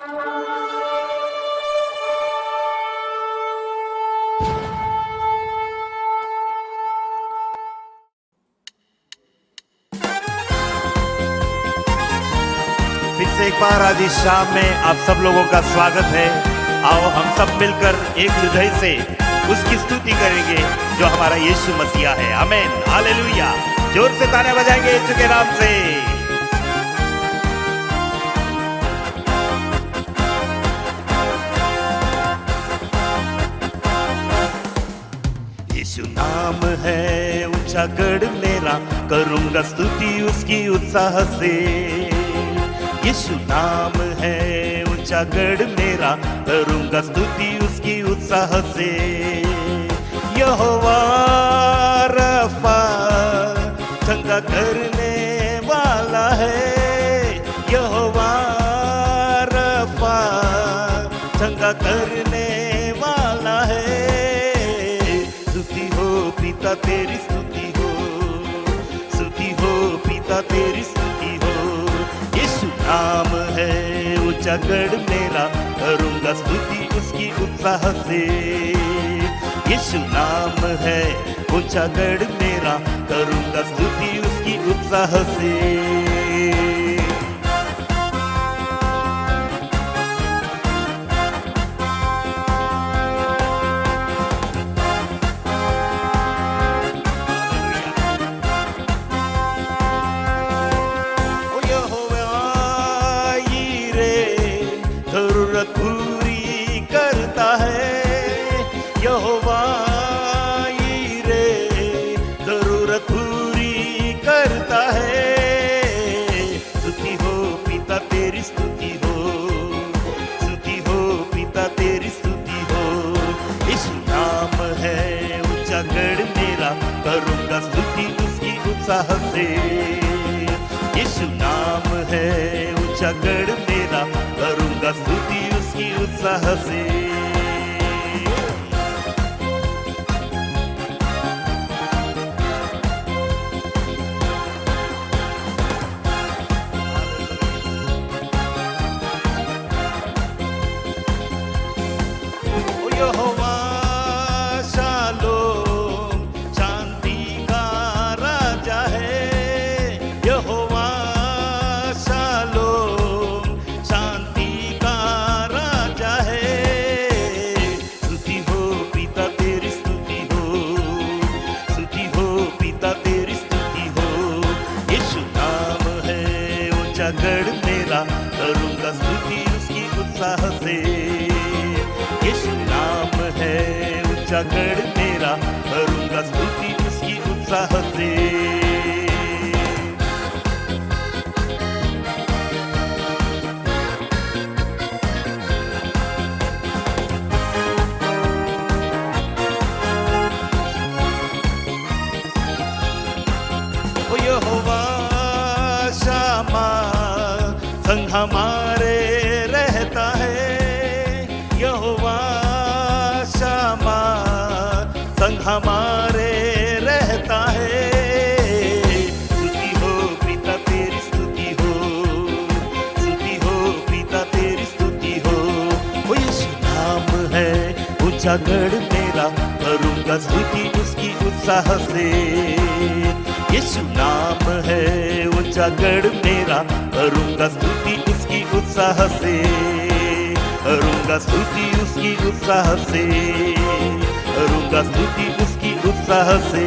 फिर से एक बार आज इस शाम में आप सब लोगों का स्वागत है। आओ हम सब मिलकर एक हृदय से उसकी स्तुति करेंगे जो हमारा यीशु मसीहा है। आमीन, हालेलुया। जोर से ताने बजाएंगे यीशु के नाम से। यीशु नाम है ऊंचा गढ़ मेरा, करूंगा स्तुति उसकी उत्साह से। यीशु नाम है ऊंचा गढ़ मेरा, करूंगा स्तुति उसकी उत्साह से। यहोवा रफा चंगा करने वाला है, यहोवा रफा चंगा करने वाला है। स्तुति हो पिता तेरी स्तुति हो, स्तुति हो पिता तेरी स्तुति हो। यीशु नाम है ऊंचा गढ़ मेरा, करूंगा स्तुति उसकी उत्साह से। यीशु नाम है ऊंचा गढ़ मेरा, करूंगा स्तुति उसकी उत्साह से। पूरी करता है यहोवा यीरे, जरूरत पूरी करता है। स्तुति हो पिता तेरी स्तुति हो, स्तुति हो पिता तेरी स्तुति हो। यीशु नाम है ऊंचा गढ़ मेरा, करूंगा स्तुति उसकी उत्साह से। यीशु नाम है ऊंचा गढ़ मेरा, करूंगा स्तुति उसकी उत्साह से। ओ यहोवा शालोम, शांति का राजा है। यहोवा शालोम, शांति का राजा है। स्तुति हो पिता तेरी स्तुति हो, स्तुति हो पिता तेरी स्तुति हो। यीशु नाम है ऊंचा गढ़ मेरा, करूंगा स्तुति उसकी उत्साह से। यीशु नाम है ऊंचा गढ़ मेरा, करूंगा स्तुति उसकी उत्साह से। यहोवा शामा संग हमारे रहता है, यहोवा शामा संग हमारे रहता है। स्तुति हो पिता तेरी स्तुति हो, स्तुति हो पिता तेरी स्तुति हो। वो यीशु नाम है ऊंचा गढ़ मेरा, करूंगा स्तुति उसकी उत्साह से। यीशु नाम है ऊंचा गढ़ मेरा, करूंगा स्तुति उसकी उत्साह से। करूंगा स्तुति उसकी उत्साह से, करूंगा स्तुति उसकी उत्साह से।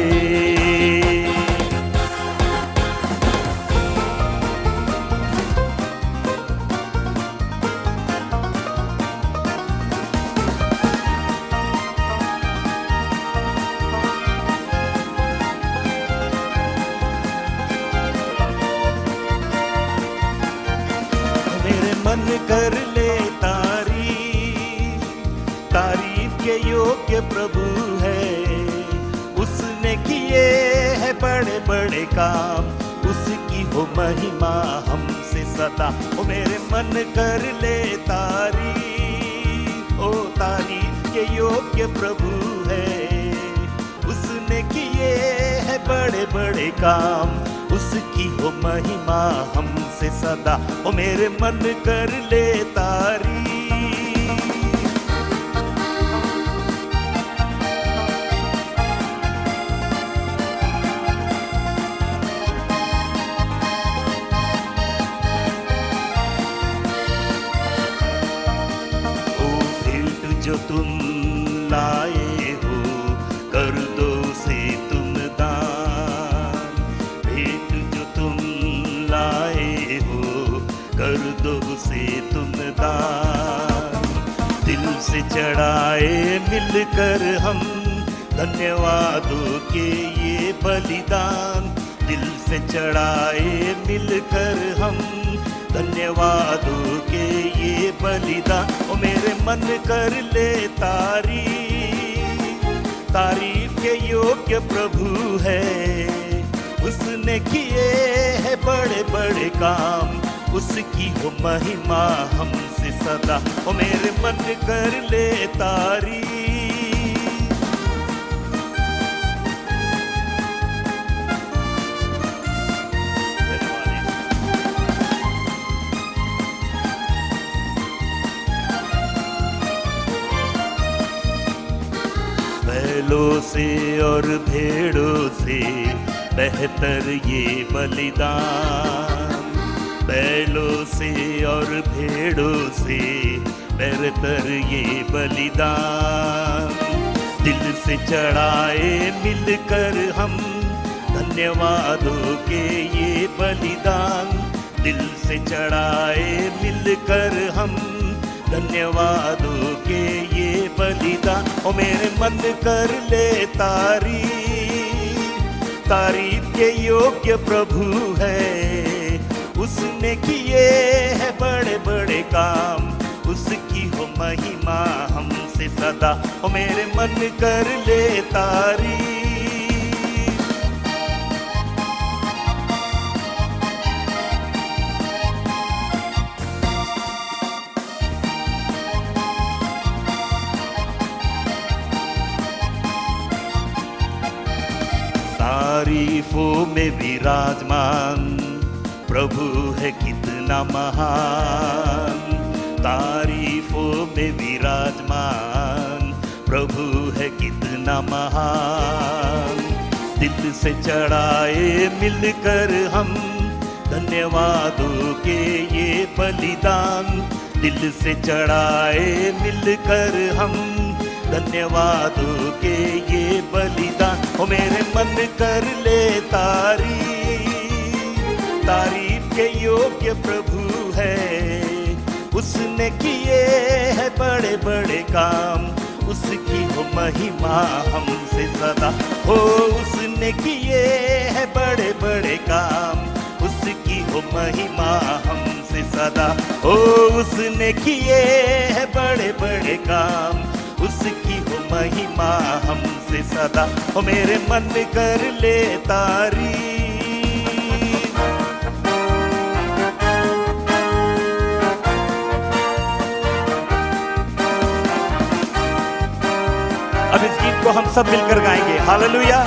मन कर ले तारीफ, तारीफ के योग्य प्रभु है। उसने किए हैं बड़े बड़े काम, उसकी हो महिमा हमसे सदा। ओ मेरे मन कर ले तारीफ, ओ तारीफ के योग्य प्रभु है। उसने किए हैं बड़े बड़े काम, उसकी हो महिमा हमसे सदा, ओ मेरे मन कर ले तारी। ओ भेंट जो तुम लाए हो कर दो से तुम दान, भेंट जो तुम लाए हो कर दो से तुम दान। दिल से चढ़ाए मिलकर हम धन्यवादों के ये बलिदान, दिल से चढ़ाए मिलकर हम धन्यवादों के ये बलिदान। ओ मेरे मन कर ले तारीफ, तारीफ के योग्य प्रभु है, उसने किए हैं बड़े बड़े काम, उसकी हो महिमा हमसे सदा, ओ मेरे मन कर ले तारीफ। बैलों से और भेड़ों से बेहतर ये बलिदान, बैलों से और भेड़ों से बेहतर ये बलिदान। दिल से चढ़ाए मिलकर हम धन्यवादों के ये बलिदान, दिल से चढ़ाए मिलकर हम धन्यवादों के ये बलिदान। ओ मेरे मन कर ले तारीफ, तारीफ के योग्य प्रभु है, उसने किए हैं बड़े बड़े काम, उसकी हो महिमा हमसे सदा, ओ मेरे मन कर ले तारीफ। तारीफों में विराजमान प्रभु है कितना महान, तारीफों में विराजमान प्रभु है कितना महान। दिल से चढ़ाए मिलकर हम धन्यवादों के ये बलिदान, दिल से चढ़ाए मिलकर हम धन्यवादों के ये बलिदान। ओ मेरे मन कर ले तारीफ, तारीफ के योग्य प्रभु है, उसने किए हैं बड़े बड़े काम, उसकी हो महिमा हमसे सदा, हो उसने किए हैं बड़े बड़े काम, उसकी हो महिमा हमसे सदा, हो उसने किए हैं बड़े बड़े काम, उसकी हो महिमा हमसे सदा, ओ मेरे मन कर ले तारीफ। अब इस गीत को हम सब मिलकर गाएंगे, हालेलुया।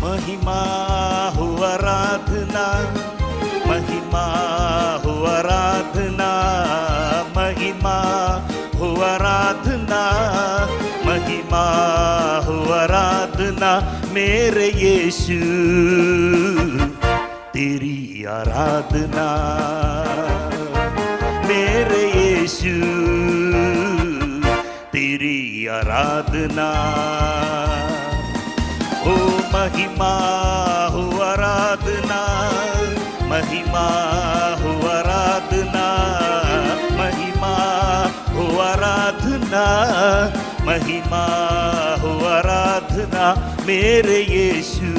महिमा हो आराधना, महिमा हो आराधना, महिमा हो आराधना, महिमा हो आराधना, मेरे यीशु तेरी आराधना, मेरे यीशु तेरी आराधना। ओ महिमा हो आराधना, महिमा हो आराधना, महिमा हो आराधना, महिमा हो आराधना, मेरे यीशु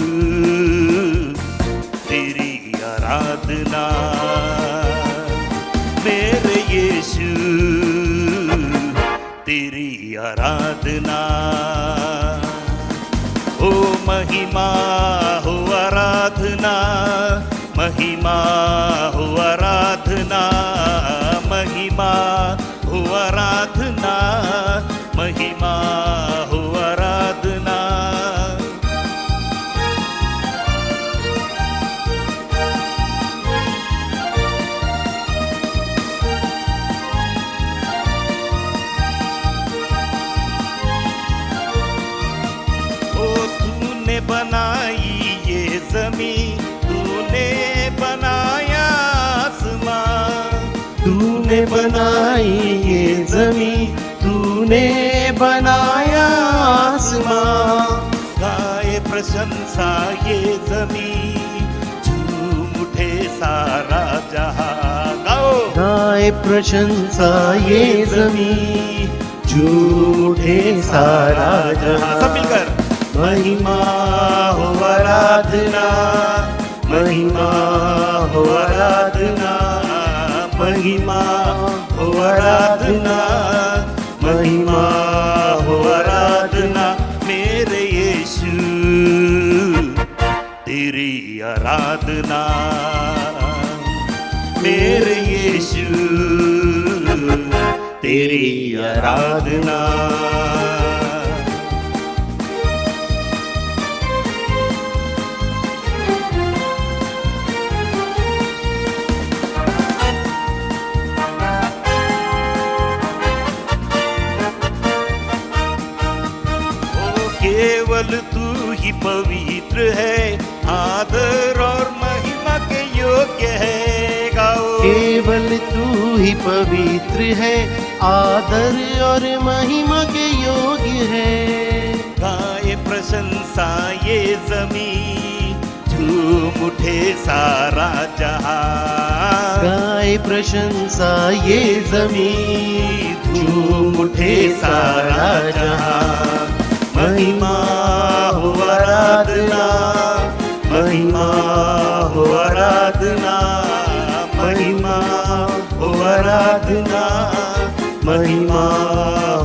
तेरी आराधना, मेरे यीशु तेरी आराधना। ओ महिमा हो आराधना, महिमा हो आराधना, महिमा हो आराधना, महिमा हो आराधना, तूने बनाई ये जमीन, तूने बनाया आसमां। गाए प्रशंसा ये जमीन, झूम उठे सारा जहां। गाओ गाए प्रशंसा ये जमीन, झूम उठे सारा जहां। सब मिलकर महिमा हो आराधना, महिमा हो आराधना, महिमा हो आराधना, महिमा हो आराधना। मेरे यीशु तेरी आराधना, मेरे यीशु तेरी आराधना। केवल तू ही पवित्र है, आदर और महिमा के योग्य है। गाओ केवल तू ही पवित्र है, आदर और महिमा के योग्य है। गाए प्रशंसा ये जमीन, झूम उठे सारा जहां। गाए प्रशंसा ये जमीन, झूम उठे सारा जहां। महिमा हो आराधना, महिमा हो आराधना, महिमा हो आराधना, महिमा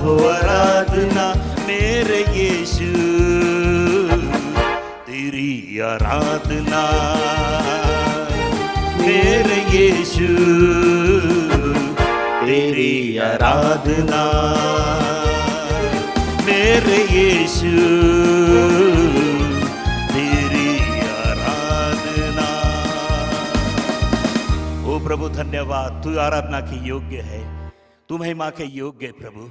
हो आराधना। मेरे यीशु तेरी आराधना, मेरे यीशु तेरी आराधना, मेरे यीशु तेरी आराधना। ओ प्रभु धन्यवाद, तू आराधना के योग्य है, तू महिमा के योग्य है प्रभु।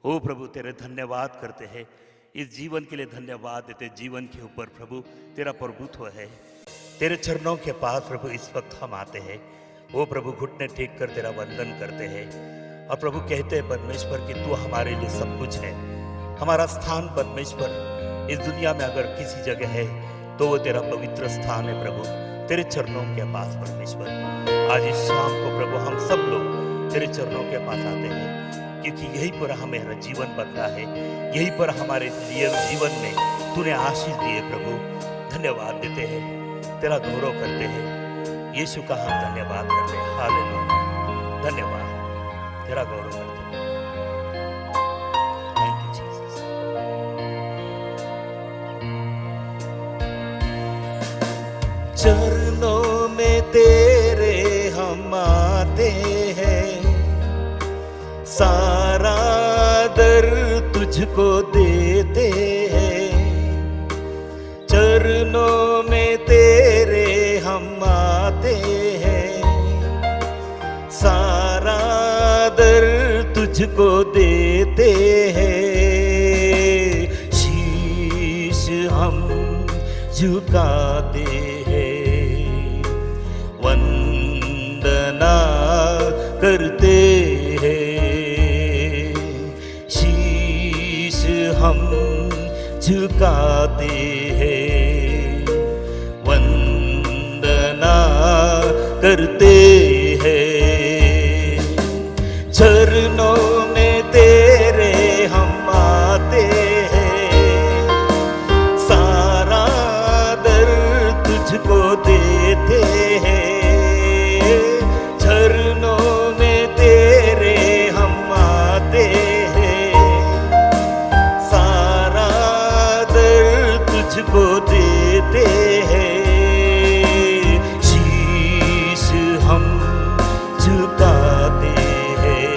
ओ प्रभु तेरे धन्यवाद करते हैं, इस जीवन के लिए धन्यवाद देते। जीवन के ऊपर प्रभु तेरा प्रभुत्व है, तेरे चरणों के पास प्रभु इस वक्त हम आते हैं। ओ प्रभु घुटने टेक कर तेरा वंदन करते हैं और प्रभु कहते हैं परमेश्वर कि तू हमारे लिए सब कुछ है। हमारा स्थान परमेश्वर इस दुनिया में अगर किसी जगह है तो वो तेरा पवित्र स्थान है प्रभु, तेरे चरणों के पास परमेश्वर। आज इस शाम को प्रभु हम सब लोग तेरे चरणों के पास आते हैं, क्योंकि यहीं पर हमें जीवन बदला है, यहीं पर हमारे लिए जीवन में तूने आशीष दिए प्रभु। धन्यवाद देते हैं, तेरा गौरव करते हैं, यीशु का हम धन्यवाद करते हैं। हालेलुया, धन्यवाद, तेरा गौरव करते हैं। Thank you Jesus. चरणों में तेरे हम आते हैं, सारा दर तुझको देते हैं। चरणों में तेरे हम आते हैं, सारा दर तुझको देते हैं। शीश हम झुकाते हैं, वंदना करते हैं। शीश हम झुकाते हैं, वंदना करते हैं। चरणों में तेरे हम आते हैं, सारा दर तुझको देते हैं। चरणों में तेरे हम आते हैं, सारा दर तुझको देते हैं। शीश हम झुकाते हैं,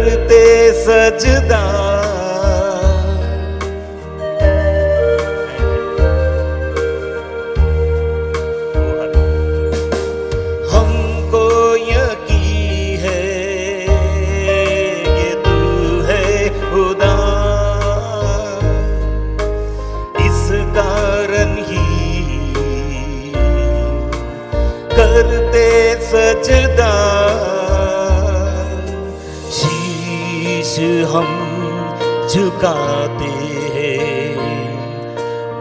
करते सजदा। हमको यकीन है कि तू है खुदा, इस कारण ही करते सजदा। शीश हम झुकाते हैं,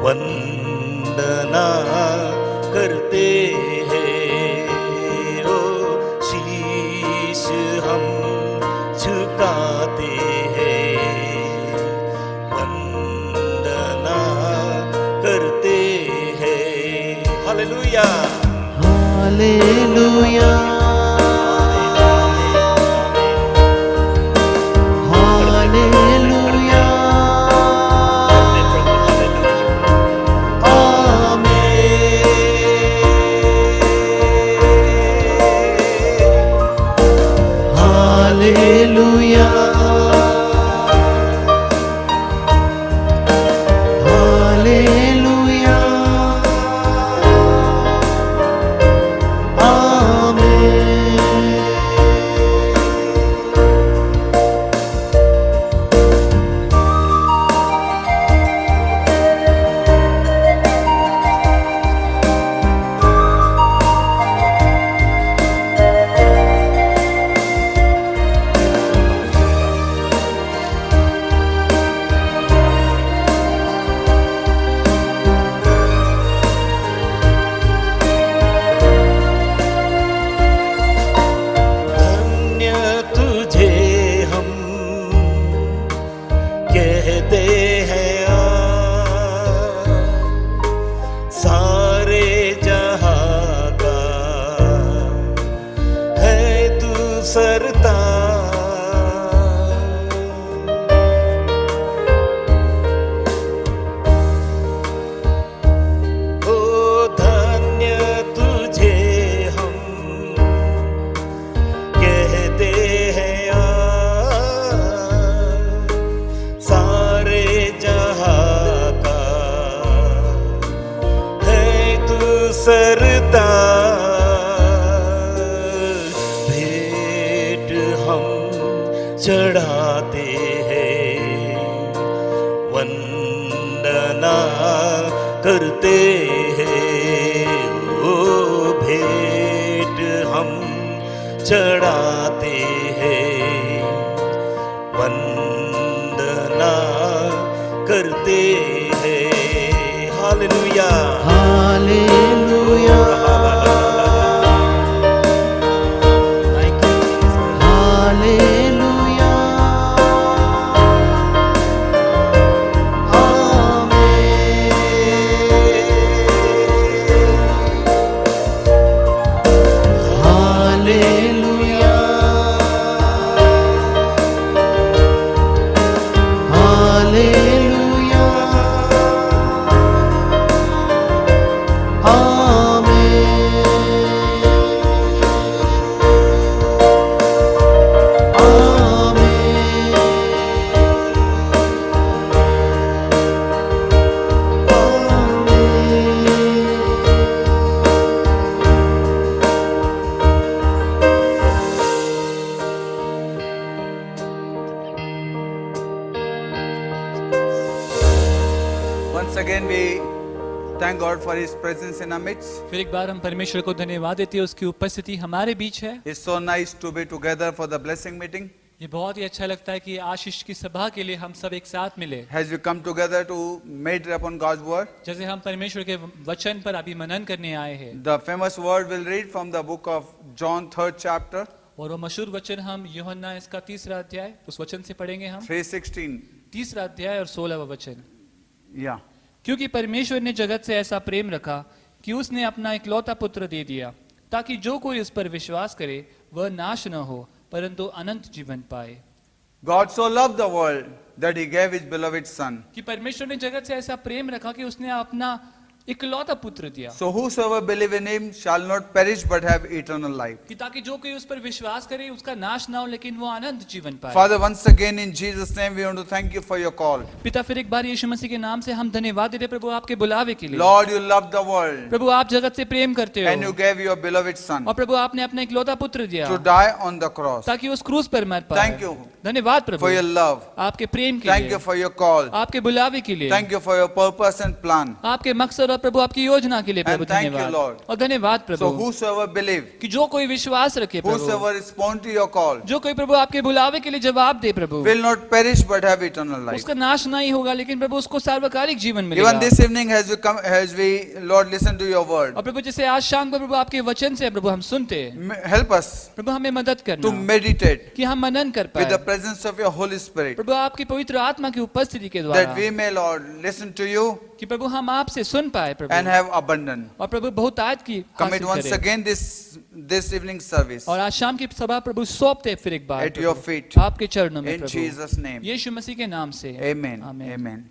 वंदना करते हैं। ओ शीश हम झुकाते हैं, वंदना करते हैं। Hallelujah, hallelujah, hallelujah, hallelujah, hallelujah, धन्य तुझे हम कहते हैं सारे जहां का है तू सरताज। ओ धन्य तुझे हम कहते हैं सारे जहां का है तू सरताज। भेंट हम चढ़ाते हैं, वंदना करते हैं। ओ भेंट हम चढ़ाते हैं, वंदना करते हैं। Hallelujah, hallelujah, thank you Jesus. Hallelujah, hallelujah, hallelujah, Once again, we thank God for His presence in our midst. फिर एक बार हम परमेश्वर को धन्यवाद देते हैं, उसकी उपस्थिति हमारे बीच है। It's so nice to be together for the blessing meeting. ये बहुत ही अच्छा लगता है कि आशीष की सभा के लिए हम सब एक साथ मिले। As we come together to meditate upon God's word, जैसे हम परमेश्वर के वचन पर अभी मनन करने आए हैं, the famous word we'll read from the book of John, 3rd chapter, और वो मशहूर वचन हम यूहन्ना इसका 3रा अध्याय उस वचन से पढ़ेंगे हम। 3:16. 3रा अध्याय और 16वां वचन। Yeah. क्योंकि परमेश्वर ने जगत से ऐसा प्रेम रखा कि उसने अपना इकलौता पुत्र दे दिया, ताकि जो कोई उस पर विश्वास करे वह नाश न हो परंतु अनंत जीवन पाए। God so loved the world that He gave His beloved Son. कि परमेश्वर ने जगत से ऐसा प्रेम रखा कि उसने अपना इकलौता पुत्र दिया So whosoever believe in him shall not perish but have eternal life. कि ताकि जो कोई उस पर विश्वास करे उसका नाश ना हो लेकिन वो अनंत जीवन पाए। Father, once again in Jesus' name we want to thank you for your call. पिता फिर एक बार यीशु मसीह के नाम से हम धन्यवाद देते हैं प्रभु आपके बुलावे के लिए। Lord, you loved the world प्रभु आप जगत से प्रेम करते and you हो gave your beloved son और प्रभु आपने अपना इकलौता पुत्र दिया to die on the cross. ताकि उस क्रूस पर मर पाए। Thank you धन्यवाद for प्रभु your love. आपके प्रेम के Thank लिए, you for your call. आपके बुलावे के लिए, Thank you for your purpose and plan. आपके मकसद और प्रभु आपकी योजना के लिए प्रभु And thank you, धन्यवाद। Lord. और धन्यवाद So प्रभु whosoever believe, कि जो कोई विश्वास रखे प्रभु, whosoever respond to your call जो कोई प्रभु आपके बुलावे के लिए जवाब दे प्रभु, will not perish but have eternal life. उसका नाश नहीं होगा लेकिन प्रभु उसको सार्वकालिक जीवन Even मिलेगा। this evening as we Lord listen to your word, और प्रभु जैसे आज शाम को प्रभु आपके वचन से प्रभु हम सुनते हैं, help us प्रभु हमें मदद to करना meditate कि हम मनन कर with the पाए presence of your Holy Spirit, प्रभु आपकी पवित्र आत्मा की उपस्थिति के that द्वारा, we may, Lord, listen to you कि प्रभु हम आपसे सुन पाए and प्रभु have abundance. और प्रभु बहुत आज की Commit हासिल once करें। again this evening service और आज शाम की सभा प्रभु सौंपते हैं फिर एक बार at your प्रभु, feet. आपके चरणों में In प्रभु, Jesus' name. यीशु मसीह के नाम से Amen. आमीन। Amen.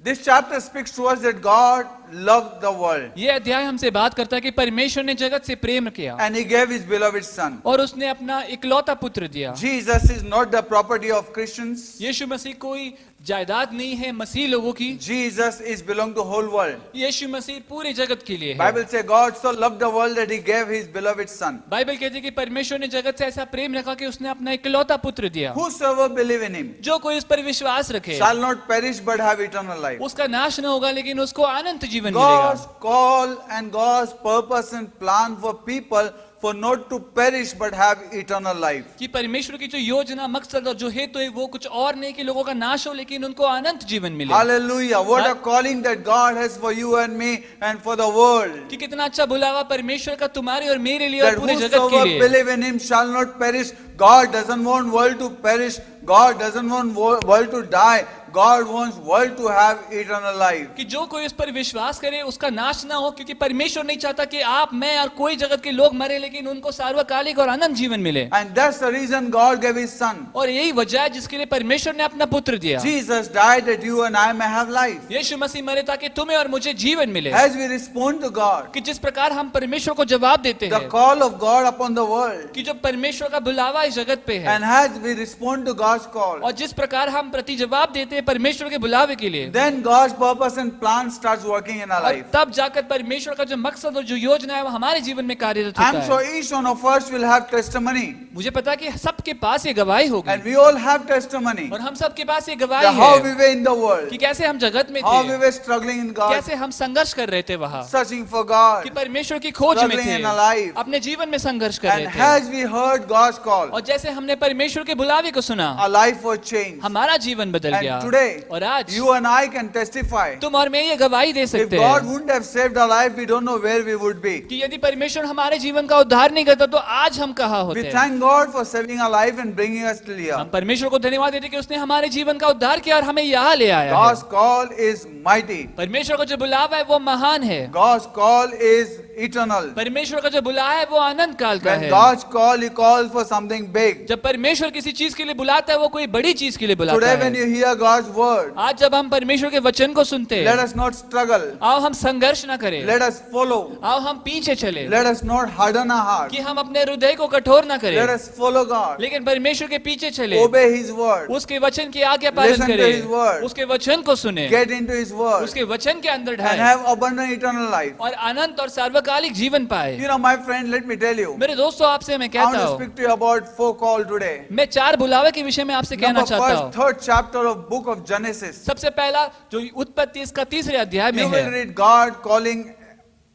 This chapter speaks to us that God loved the world ये अध्याय हमसे बात करता है कि परमेश्वर ने जगत से प्रेम किया and he gave his beloved son. और उसने अपना इकलौता पुत्र दिया। Jesus is not the property of Christians. यीशु मसीह कोई जायदाद नहीं है मसीह लोगों की, Jesus is belong to whole world. यीशु मसीह पूरे जगत के लिए है। Bible says God so loved the world that he gave his beloved son. Bible कहती है कि परमेश्वर ने जगत से ऐसा प्रेम रखा कि उसने अपना इकलौता पुत्र दिया। Whosoever believe in him जो कोई उस पर विश्वास रखे shall not perish but have eternal life. उसका नाश न होगा लेकिन उसको अनंत जीवन God's मिलेगा। call and God's purpose and plan for people for not to perish but have eternal life. कि परमेश्वर की जो योजना मकसद और जो हेतु है वो कुछ और नहीं कि लोगों का नाश हो लेकिन उनको अनंत जीवन मिले। Hallelujah. What a calling that God has for you and me and for the world. कि कितना अच्छा बुलावा परमेश्वर का तुम्हारे और मेरे लिए और That पूरे जगत के whosoever लिए। believe in him shall not perish. God doesn't want world to perish. God doesn't want world to die. God wants world to have eternal life. कि जो कोई उस पर विश्वास करे उसका नाश ना हो क्योंकि परमेश्वर नहीं चाहता कि आप मैं और कोई जगत के लोग मरे लेकिन उनको सार्वकालिक और अनंत जीवन मिले। And that's the reason God gave his son. और यही वजह है जिसके लिए परमेश्वर ने अपना पुत्र दिया। Jesus died that you and I may have life. यीशु मसीह मरे ताकि तुम्हें और मुझे जीवन मिले। As we respond to God, कि जिस प्रकार हम परमेश्वर को जवाब देते the हैं call of God upon the world, कि जो परमेश्वर का बुलावा इस जगत पे है and as we respond to God's call, और जिस प्रकार हम प्रति जवाब देते हैं परमेश्वर के बुलावे के लिए, then God's purpose and plan starts working in our और life. तब जाकर परमेश्वर का जो मकसद और जो योजना है वो हमारे जीवन में कार्यरत I'm होता sure है। each one of us will have testimony, मुझे पता है कि सबके पास ये गवाही होगी and we all have testimony. और हम सबके पास ये That गवाही how we है were in the world, कि कैसे हम जगत में how we थे, were struggling in God, कैसे हम संघर्ष कर रहे थे वहाँ, searching for God, कि परमेश्वर की खोज में struggling थे, in our life. अपने जीवन में संघर्ष कर And रहे थे। as we heard God's call, और जैसे हमने परमेश्वर के बुलावे को सुना our life was changed. हमारा जीवन बदल गया। And today, और आज you and I can testify. तुम और मैं ये गवाही दे If सकते God हैं wouldn't have saved our life, we don't know where we would be. कि यदि परमेश्वर हमारे जीवन का उद्धार नहीं करता तो आज हम कहाँ We होते। thank God for saving our life and bringing us till here. हम परमेश्वर को धन्यवाद देते कि उसने हमारे जीवन का उद्धार किया और हमें यहाँ ले आया है। God's call is mighty. परमेश्वर को जो बुलावा है वो महान है। God's call is eternal. परमेश्वर का जो बुलावा है वो अनंत काल का When है। God's call, He calls for something big. जब परमेश्वर किसी चीज के लिए बुलाता है वो कोई बड़ी चीज के लिए बुलाता Today, when है। you hear God's word, आज जब हम परमेश्वर के वचन को सुनते let हैं, us not struggle. आओ हम संघर्ष न करें, Let us follow. आओ हम पीछे चले, Let us not harden our heart. कि हम अपने हृदय को कठोर न Let करें, us follow God. लेकिन परमेश्वर के पीछे चले, Obey His word. उसके वचन की आज्ञा पालन Listen to His करें, word. उसके वचन को सुने, Get into His word उसके वचन के अंदर and ढाए have abundant eternal life. और अनंत और सार्वकालिक जीवन पाए। You know, my friend, let me tell you. मेरे दोस्तों आपसे मैं I want कहता to हूँ, speak to you about four call today. मैं 4 बुलावे के विषय में आपसे कहना Number चाहता first, हूँ। third chapter of book of Genesis. सबसे पहला जो उत्पत्ति इसका 3रे अध्याय में You will है, read God calling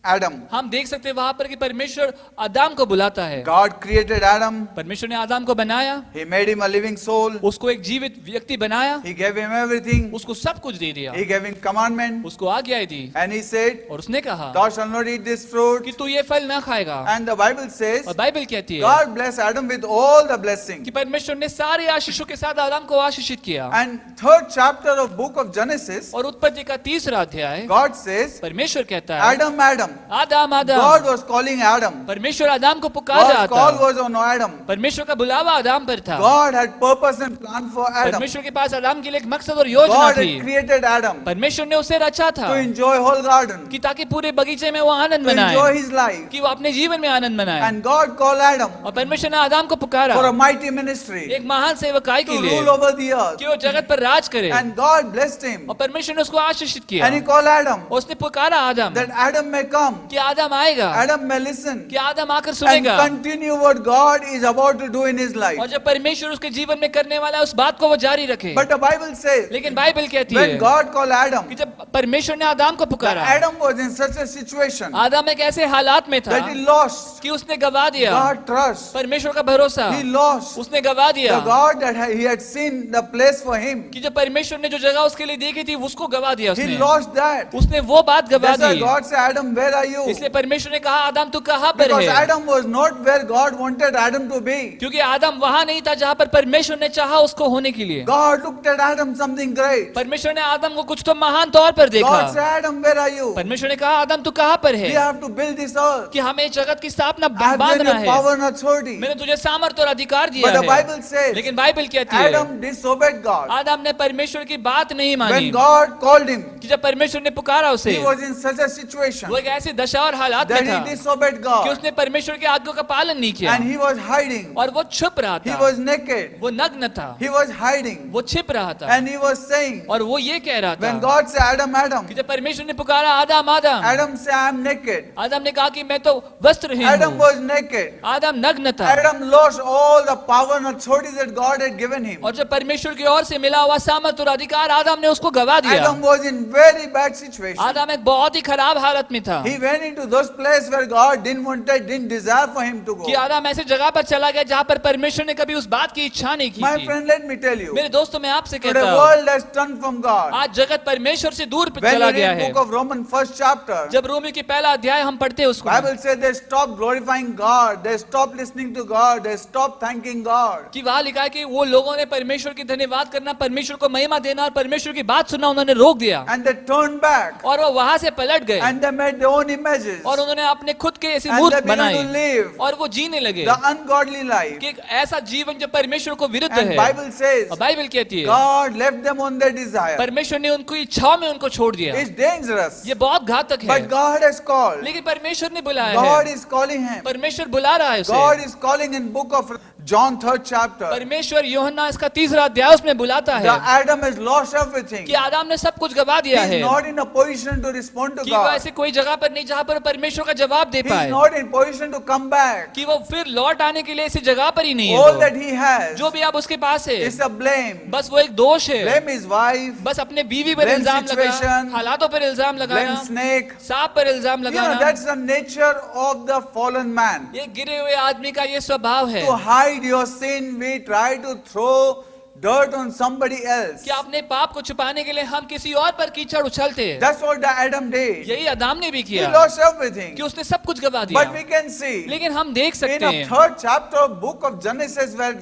Adam. हम देख सकते हैं वहां पर कि परमेश्वर आदम को बुलाता है। God created Adam. परमेश्वर ने आदम को बनाया, He made him a living soul. उसको एक जीवित व्यक्ति बनाया, He gave him everything. उसको सब कुछ दे दिया, He gave him commandment. उसको आज्ञाएं दी And He said, और उसने कहा thou shalt not eat this fruit. कि तू ये फल ना खाएगा। And the Bible says, और बाइबल कहती है God blessed Adam with all the blessing. कि परमेश्वर ने सारे आशीषों के साथ आदम को आशीषित किया। And third chapter of book of Genesis, और उत्पत्ति का 3रा अध्याय God says, परमेश्वर कहता है Adam, Adam, Adam Adam. God was calling Adam. परमेश्वर आदम को पुकार रहा God's call था। was on Adam. परमेश्वर का बुलावा आदम पर था। God had purpose and plan for Adam. परमेश्वर के पास आदम के लिए एक मकसद और योजना God थी। had created Adam परमेश्वर ने उसे रचा था to enjoy whole garden, कि ताकि पूरे बगीचे में वो आनंद to enjoy मनाए, his life. कि वो अपने जीवन में आनंद मनाए। And God called Adam और परमेश्वर ने आदम को पुकारा for a mighty ministry एक महान सेवकाई to के लिए rule over the earth. कि वो जगत पर राज करे। And God blessed him. और परमेश्वर ने उसको आशीषित किया। And he called Adam और उसने पुकारा आदम that Adam may come, कि आदम आएगा, Adam may listen कि आदम आकर and सुनेगा। continue what God is about to do in his life. और जब परमेश्वर उसके जीवन में करने वाला है उस बात को वो जारी रखे। But the Bible says लेकिन बाइबल कहती when है God called Adam, कि जब परमेश्वर ने आदम को that पुकारा, Adam was in such a situation आदम एक ऐसे हालात में था that he lost कि उसने गवा दिया God trust. परमेश्वर का भरोसा, He lost उसने गवा दिया the God that he had seen the place for him. कि जब परमेश्वर ने जो जगह उसके लिए देखी थी उसको गवा दिया He उसने। lost that. उसने वो बात गवा That's why the. God said, Adam, where are you? इसलिए परमेश्वर ने कहा आदम तू कहाँ पर Because है? Adam was not where God wanted Adam to be. क्योंकि आदम वहां नहीं था जहां पर परमेश्वर ने चाहा उसको होने के लिए। God looked at Adam something great. परमेश्वर ने आदम को कुछ तो महान तौर पर God देखा। said, Adam, where are you? परमेश्वर ने कहा आदम तू कहाँ पर We है? have to build this earth. कि हमें इस जगत की स्थापना I have given बांधना you है। power and authority. मैंने तुझे सामर्थ्य और अधिकार दिया But the है। Bible says लेकिन बाइबल कहती है Adam disobeyed God. आदम ने परमेश्वर की बात नहीं मानी। When God called him, कि जब परमेश्वर ने पुकारा उसे, he was in such a situation वो एक ऐसी दशा और हालात that में था he disobeyed कि God. उसने परमेश्वर की आज्ञा का पालन नहीं किया And he was hiding. और वो छुप रहा He था, was naked. वो नग्न था, He was hiding. वो छिप रहा था And he was saying, और वो ये कह रहा when था God said, Adam, Adam, कि जब परमेश्वर ने पुकारा आदम आदम, Adam said, I am naked. आदम ने कहा कि मैं तो वस्त्रहीन Adam हूँ। was naked. आदम नग्न था Adam lost all the power and authority that God had given him. और जब परमेश्वर की ओर से मिला हुआ सामर्थ और अधिकार आदम ने उसको गवा दिया। Adam was in very bad situation. आदम एक बहुत ही खराब हालत में था He went into those places where God didn't desire for him to go. कि आदम ऐसे जगह पर चला गया जहाँ पर परमेश्वर ने कभी उस बात की इच्छा नहीं की My थी। friend, let me tell you, मेरे दोस्तों मैं आपसे today कहता हूँ world has turned from God. आज जगत परमेश्वर से दूर When चला we गया read है। book of Romans first chapter, जब रोमी की पहला अध्याय हम पढ़ते हैं उसको, Bible says they stopped glorifying God, they stopped listening to God, they stopped thanking God. कि वहाँ लिखा है कि वो लोगों ने परमेश्वर की धन्यवाद करना, परमेश्वर को महिमा देना और परमेश्वर की बात सुनना उन्होंने रोक दिया And they turned back और वो वहाँ से पलट गए and they made their own images और उन्होंने अपने खुद के ऐसी and they मूर्त began to बनाई live और वो जीने लगे the ungodly life. कि एक ऐसा जीवन जो परमेश्वर को विरुद्ध And है। Bible says और बाइबल कहती है God left them on their desire. परमेश्वर ने उनको इच्छाओं में उनको छोड़ दिया। It's dangerous. ये बहुत घातक है, But God has called. लेकिन परमेश्वर ने बुलाया God है, is calling him. परमेश्वर बुला रहा है God उसे। is calling in book of John 3rd chapter. परमेश्वर यूहन्ना इसका 3रा अध्याय उसमें बुलाता The है Adam has lost everything. कि आदम ने सब कुछ गवा He दिया is है, not in a position to respond to कि वो God. ऐसे कोई जगह पर नहीं जहाँ पर परमेश्वर का जवाब दे He is पाए, not in position to come back. कि वो फिर लौट आने के लिए ऐसी जगह पर ही नहीं All है। that he has जो भी आप उसके पास है is a blame. बस वो एक दोष है, Blame his wife, बस अपने बीवी पर blame इल्जाम लगाना, situation, हालातों पर इल्जाम blame लगाना, snake. सांप पर इल्जाम You know, लगाना। that's the nature of the fallen man. ये गिरे हुए आदमी का ये स्वभाव है To hide your sin, we try to throw dirt on somebody else. कि अपने पाप को छुपाने के लिए हम किसी और पर कीचड़ उछलते हैं। That's what the Adam did. यही आदम ने भी He किया lost everything. कि उसने सब कुछ गवा But we दिया। can see लेकिन हम देख in सकते the हैं 3rd chapter of book of Genesis where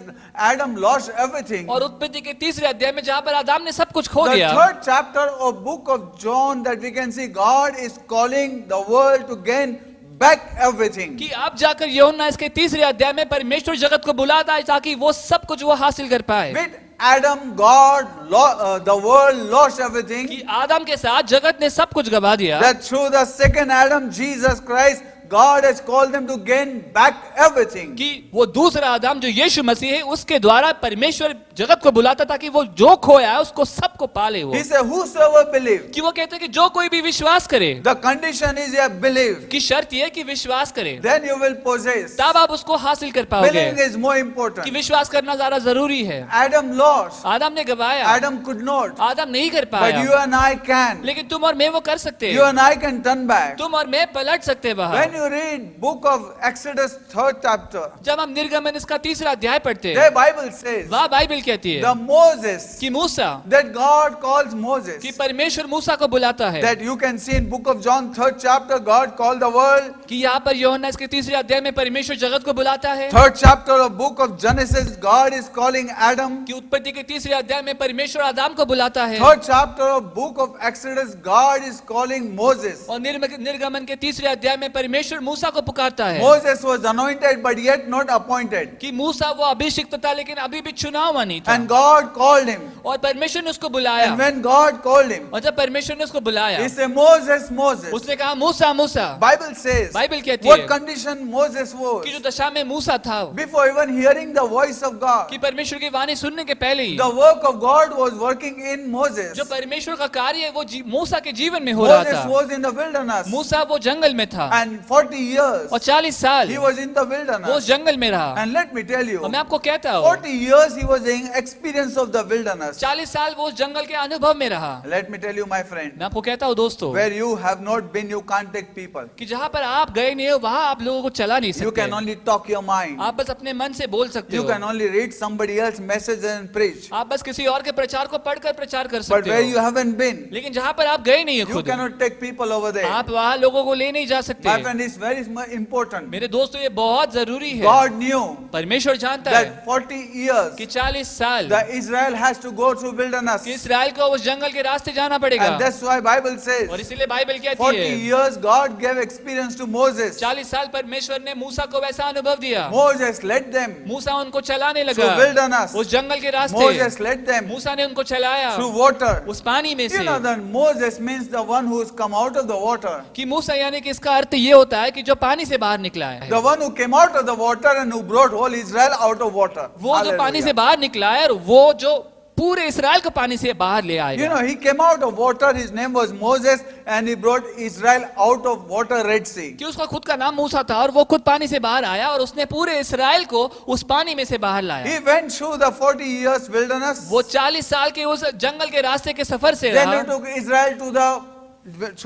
Adam lost everything. और उत्पत्ति के 3रे अध्याय में जहाँ पर आदम ने सब कुछ खो The दिया, 3rd chapter of book of John that we can see God is calling the world to gain back everything. कि अब जाकर यूहन्ना इसके 3रे अध्याय में परमेश्वर जगत को बुलाता है ताकि वो सब कुछ वो हासिल कर पाए। With Adam, the world lost everything. कि आदम के साथ जगत ने सब कुछ गवा दिया, That through the second Adam, Jesus Christ, God has called them to gain back everything. कि वो दूसरा आदम जो यीशु मसीह है उसके द्वारा परमेश्वर जगत को बुलाता ताकि वो जो खोया है उसको सबको पाले वो। He said, whosoever believes. कि वो कहते हैं कि जो कोई भी विश्वास करे, The condition is you believe. कि शर्त ये है कि विश्वास करे, Then you will possess. तब आप उसको हासिल कर पाओगे। Believing is more कि important. विश्वास करना ज्यादा जरूरी है। Adam lost. आदम ने गवाया, Adam could not. आदम नहीं कर But you पाया, and I can. लेकिन तुम और मैं वो कर सकते You हैं। and I can turn back. तुम और मैं पलट सकते हैं When बाहर। you read book of Exodus 3rd chapter, जब हम निर्गमन इसका तीसरा अध्याय पढ़ते the हैं, Bible says वह बाइबल कहती है the Moses, कि मूसा, that God calls Moses, कि परमेश्वर मूसा को बुलाता है, that you can see in book of John 3rd chapter, God called the world. कि यहाँ पर यूहन्ना इसके तीसरे अध्याय में परमेश्वर जगत को बुलाता है, 3rd chapter of book of Genesis, God is calling Adam. कि उत्पत्ति के तीसरे अध्याय में परमेश्वर आदम को बुलाता है, 3rd chapter of book of Exodus, God is calling Moses. और निर्गमन के तीसरे अध्याय में परमेश्वर मूसा को पुकारता है। Moses was anointed but yet not appointed. कि मूसा वो अभिषिक्त था लेकिन अभी भी चुना हुआ नहीं था, And God called him. और परमेश्वर ने उसको बुलाया, And when God called him, और जब परमेश्वर ने उसको बुलाया, he said, Moses, Moses. उसने कहा मूसा मूसा। Bible says, बाइबल कहती what है condition Moses was. कि जो दशा में मूसा था, Before even hearing the voice of God, कि परमेश्वर की वाणी सुनने के पहले ही the work of God was working in Moses. जो परमेश्वर का कार्य है वो मूसा के जीवन में हो रहा Moses था। was in the wilderness. मूसा वो जंगल में था, And 40 years, और 40 साल he was in the वो उस wilderness. जंगल में रहा। And let me tell you, और मैं आपको कहता हूँ, 40 years he was in experience of the wilderness. 40 साल वो उस जंगल के अनुभव में रहा। Let me tell you, my friend, मैं आपको कहता हूँ दोस्तों, where you have not been, you can't take people. कि जहाँ पर आप गए नहीं हो वहाँ आप लोगों को चला नहीं You can सकते। only talk your mind. आप बस अपने मन से बोल सकते You हो, can only read somebody else's message and preach. आप बस किसी और के प्रचार को पढ़कर प्रचार कर But सकते where you हो, haven't been, लेकिन जहाँ पर आप गए नहीं हो you खुद, cannot take people over there. आप वहाँ लोगों को ले नहीं जा सकते। My friend, it's very important. मेरे दोस्तों ये बहुत जरूरी है। God knew परमेश्वर जानता है that 40 years कि 40 साल the Israel has to go through wilderness. कि इस्राएल को उस जंगल के रास्ते जाना पड़ेगा, And that's why Bible और says इसीलिए बाइबल कहती 40 है years God gave experience to Moses. 40 साल परमेश्वर ने मूसा को वैसा अनुभव दिया। Moses led them मूसा उनको चलाने through लगा wilderness. उस जंगल के रास्ते, Moses led them मूसा ने उनको चलाया through water. उस पानी में You से। know that Moses means the one who's come out of the water. कि मूसा यानी कि इसका अर्थ ये होता है कि जो पानी से बाहर निकला है, The one who came out of the water and who brought whole Israel out of water. वो जो पानी से Hallelujah. बाहर निकला है और वो जो पूरे इसराइल को पानी से बाहर ले You आएगा। know, he came out of water, his name was Moses, and he brought Israel out of water, Red Sea. कि उसका खुद का नाम मूसा था और वो खुद पानी से बाहर आया और उसने पूरे इसराइल को उस पानी में से बाहर लाया। He went through the 40 years wilderness. वो 40 साल के उस जंगल के रास्ते के सफर से Then he रहा took Israel through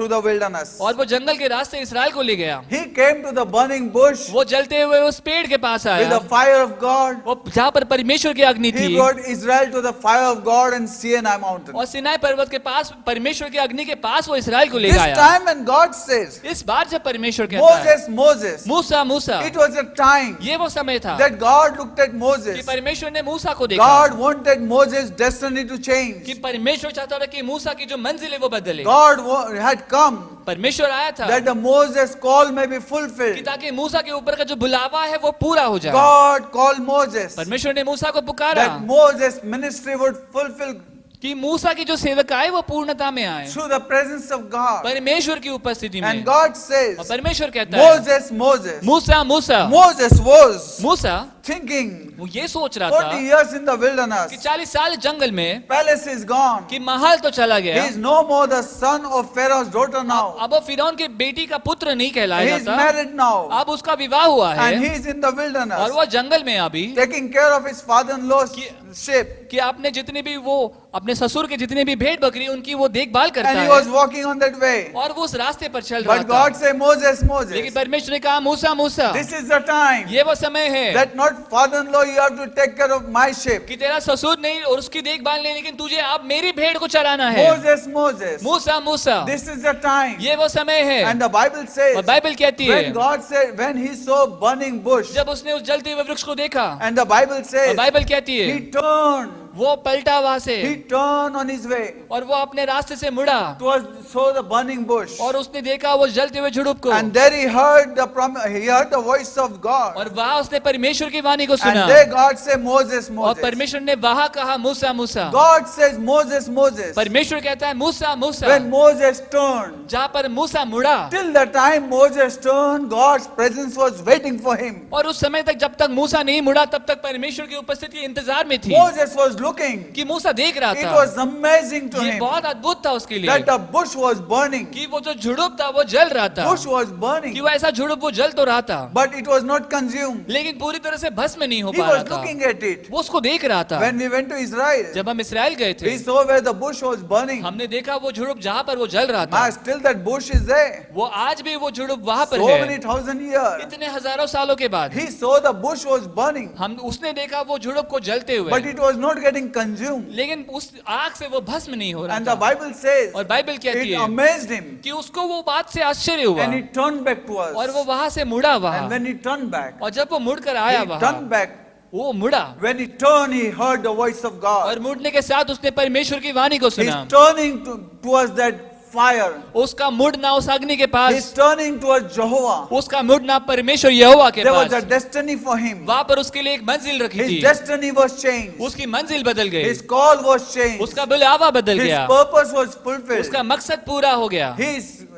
the wilderness. और वो जंगल के रास्ते इसराइल को ले गया। He came to the burning bush वो जलते हुए उस पेड़ के पास with आया, the fire of God. वो जहाँ पर परमेश्वर की अग्नि He थी, brought Israel to the fire of God and Sinai mountain. और सिनाई पर्वत के पास परमेश्वर की अग्नि के पास वो इसराइल को ले This गया। time when God says, इस बार जब परमेश्वर कहता है Moses, Moses, Musa Musa, it was a time ये वो समय था that God looked at कि Moses. परमेश्वर ने मूसा को देखा, God wanted Moses' destiny to change. कि परमेश्वर चाहता था कि मूसा की जो मंजिल है वो बदले। God had come परमेश्वर आया था that the Moses call may be कि fulfilled. ताकि मूसा के ऊपर का जो बुलावा है वो पूरा हो जाए। God called Moses परमेश्वर ने मूसा को पुकारा that Moses' ministry would fulfill कि मूसा की जो सेवक आए वो पूर्णता में आए through the presence of God. परमेश्वर की उपस्थिति में। And God और says, परमेश्वर कहता है Moses, Musa Musa, Moses was Musa thinking वो ये सोच रहा 40 था years in the कि wilderness, 40 साल जंगल में palace is gone. कि महल तो चला He गया, is no more the son of Pharaoh's daughter now. अब वो फिरौन के बेटी का पुत्र नहीं He कहलाया is था, married now. अब उसका विवाह हुआ And he है is in the और wilderness वो जंगल में अभी taking care of his father-in-law's sheep. कि आपने जितने भी वो अपने ससुर के जितने भी भेड़ बकरी उनकी वो देखभाल करता And he was है walking on that way. और वो उस रास्ते पर चल रहा But था। God said, Moses, Moses, लेकिन परमेश्वर ने कहा मूसा मूसा, this is the time ये वो समय है that not father-in-law, you have to take care of my sheep. कि तेरा ससुर नहीं और उसकी देखभाल नहीं, लेकिन तुझे अब मेरी भेड़ को चराना है। Moses, Moses, Musa Musa, this is the time. ये वो समय है। And the Bible says, और बाइबल कहती है when God said, when he saw burning bush, जब उसने उस जलते हुए वृक्ष को देखा, and the Bible और says, बाइबल कहती है he turned, वो पलटा वहां से he turned on his way और वो अपने रास्ते से मुड़ा towards saw the burning bush. और उसने देखा वो जलते हुए झुड़ुप को, And there he heard the voice of God. और वहां उसने परमेश्वर की वाणी को सुना And there God said, Moses, और Moses. परमेश्वर ने वहां कहा मूसा मूसा। God says, Moses, Moses. परमेश्वर कहता है मूसा मूसा। When Moses turned, जहाँ पर मूसा मुड़ा, till the time Moses turned, God's presence was waiting for him. और उस समय तक जब तक मूसा नहीं मुड़ा तब तक परमेश्वर की उपस्थिति के इंतजार में थी। Moses was looking. कि मूसा देख रहा It था, was amazing to ये him बहुत अद्भुत था उसके लिए that the bush was burning. कि वो जो झुड़ुप था वो जल रहा था, Bush was burning, कि वो ऐसा झुड़ुप वो जल तो रहा था but it was not consumed. लेकिन पूरी तरह से भस्म नहीं हो He पा रहा was था। looking at it. वो उसको देख रहा था। When we went to Israel, जब हम इसराइल गए थे we saw where the bush was burning. हमने देखा वो झुड़ुप जहाँ पर वो जल रहा था, Still that bush is there. वो आज भी वो झुड़ुप वहाँ पर So है। many thousand years. इतने हजारों सालों के बाद He saw the bush was burning, हम उसने देखा वो झुड़ुप को जलते हुए, but it was not getting consumed. लेकिन उस आग से वो भस्म नहीं हो रहा And the था। Bible says और बाइबल कहती it है amazed him, कि उसको वो बात से आश्चर्य हुआ and he turned back to और वो us. वहां से मुड़ा And वहां, when he turned back, और जब वो मुड़कर आया he वहां, turned back. वो मुड़ा When he turned, he heard the voice of और God. मुड़ने के साथ उसने परमेश्वर की वाणी को He's सुना। turning towards that fire. उसका मुड़ना उस अग्नि के He's पास, turning towards Jehovah. उसका मुड़ना परमेश्वर यहोवा के There was a pass, destiny for him. वहां पर उसके लिए एक मंजिल रखी His थी। destiny was changed. उसकी मंजिल बदल गई, His call was changed. उसका बुलावा बदल His गया, purpose was fulfilled. उसका मकसद पूरा हो गया।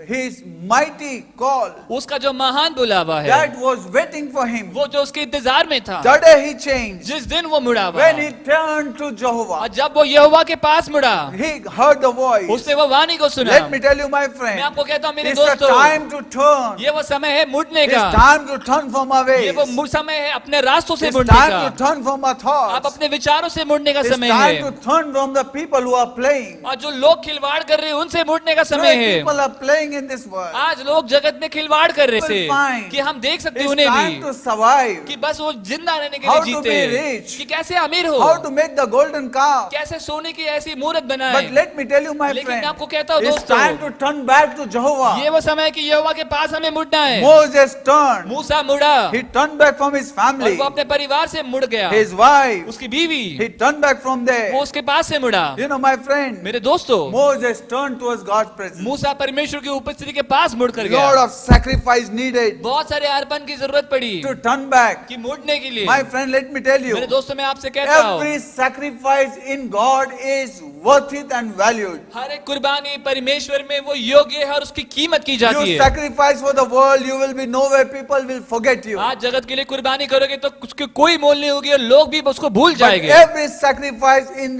His mighty call उसका जो महान बुलावा है that was waiting for him. वो जो उसके इंतजार में था, The day he changed, जिस दिन वो मुड़ा when he वहां, turned to और Jehovah, जब वो यहोवा के पास मुड़ा, he heard the voice. उसने वो वाणी को सुना। Let me tell you, my मैं friend, आपको कहता हूँ मेरे it's a दोस्तों, time to turn. ये वो समय है मुड़ने It's का, time to turn from our ये ways. वो समय है अपने रास्तों से It's मुड़ने time का, to turn from our आप thoughts. अपने विचारों से मुड़ने का It's समय time है, to turn from the people who are playing. और जो लोग खिलवाड़ कर रहे हैं उनसे मुड़ने का समय Today है। people are playing in this world. आज लोग जगत में खिलवाड़ कर रहे थे Fine. कि हम देख सकते हैं It's उन्हें time भी to survive. कि बस वो जिंदा रहने के How लिए to जीते be हैं, rich. कि कैसे अमीर हो, How to make the golden calf. कैसे सोने की ऐसी मूर्त बनाए। But let me tell you, my लेकिन friend, मैं आपको कहता हूँ it's दोस्तों, time to turn back to Jehovah. ये वो समय है कि यहोवा के पास हमें मुड़ना है। Moses turned. मूसा मुड़ा He turned back from his और family, वो अपने परिवार से मुड़ गया, his wife. उसकी बीवी, He turned back from वो there. उसके पास से मुड़ा। You know, my friend, मेरे दोस्तों, Moses turned towards God's presence. मूसा परमेश्वर की उपस्थिति के पास मुड़ कर Lot गया। of sacrifice needed बहुत सारे अर्पण की जरूरत पड़ी to turn back. कि मुड़ने के लिए। My friend, let me tell you, मेरे दोस्तों मैं आपसे कहता हूँ, every sacrifice in God is worth it and valued. हर एक कुर्बानी परमेश्वर में वो योग्य है और उसकी कीमत की जाती You है। sacrifice for the world, you will be nowhere, people will forget you. आज जगत के लिए कुर्बानी करोगे तो उसकी कोई मोल नहीं होगी और लोग भी उसको भूल But जाएंगे। every sacrifice in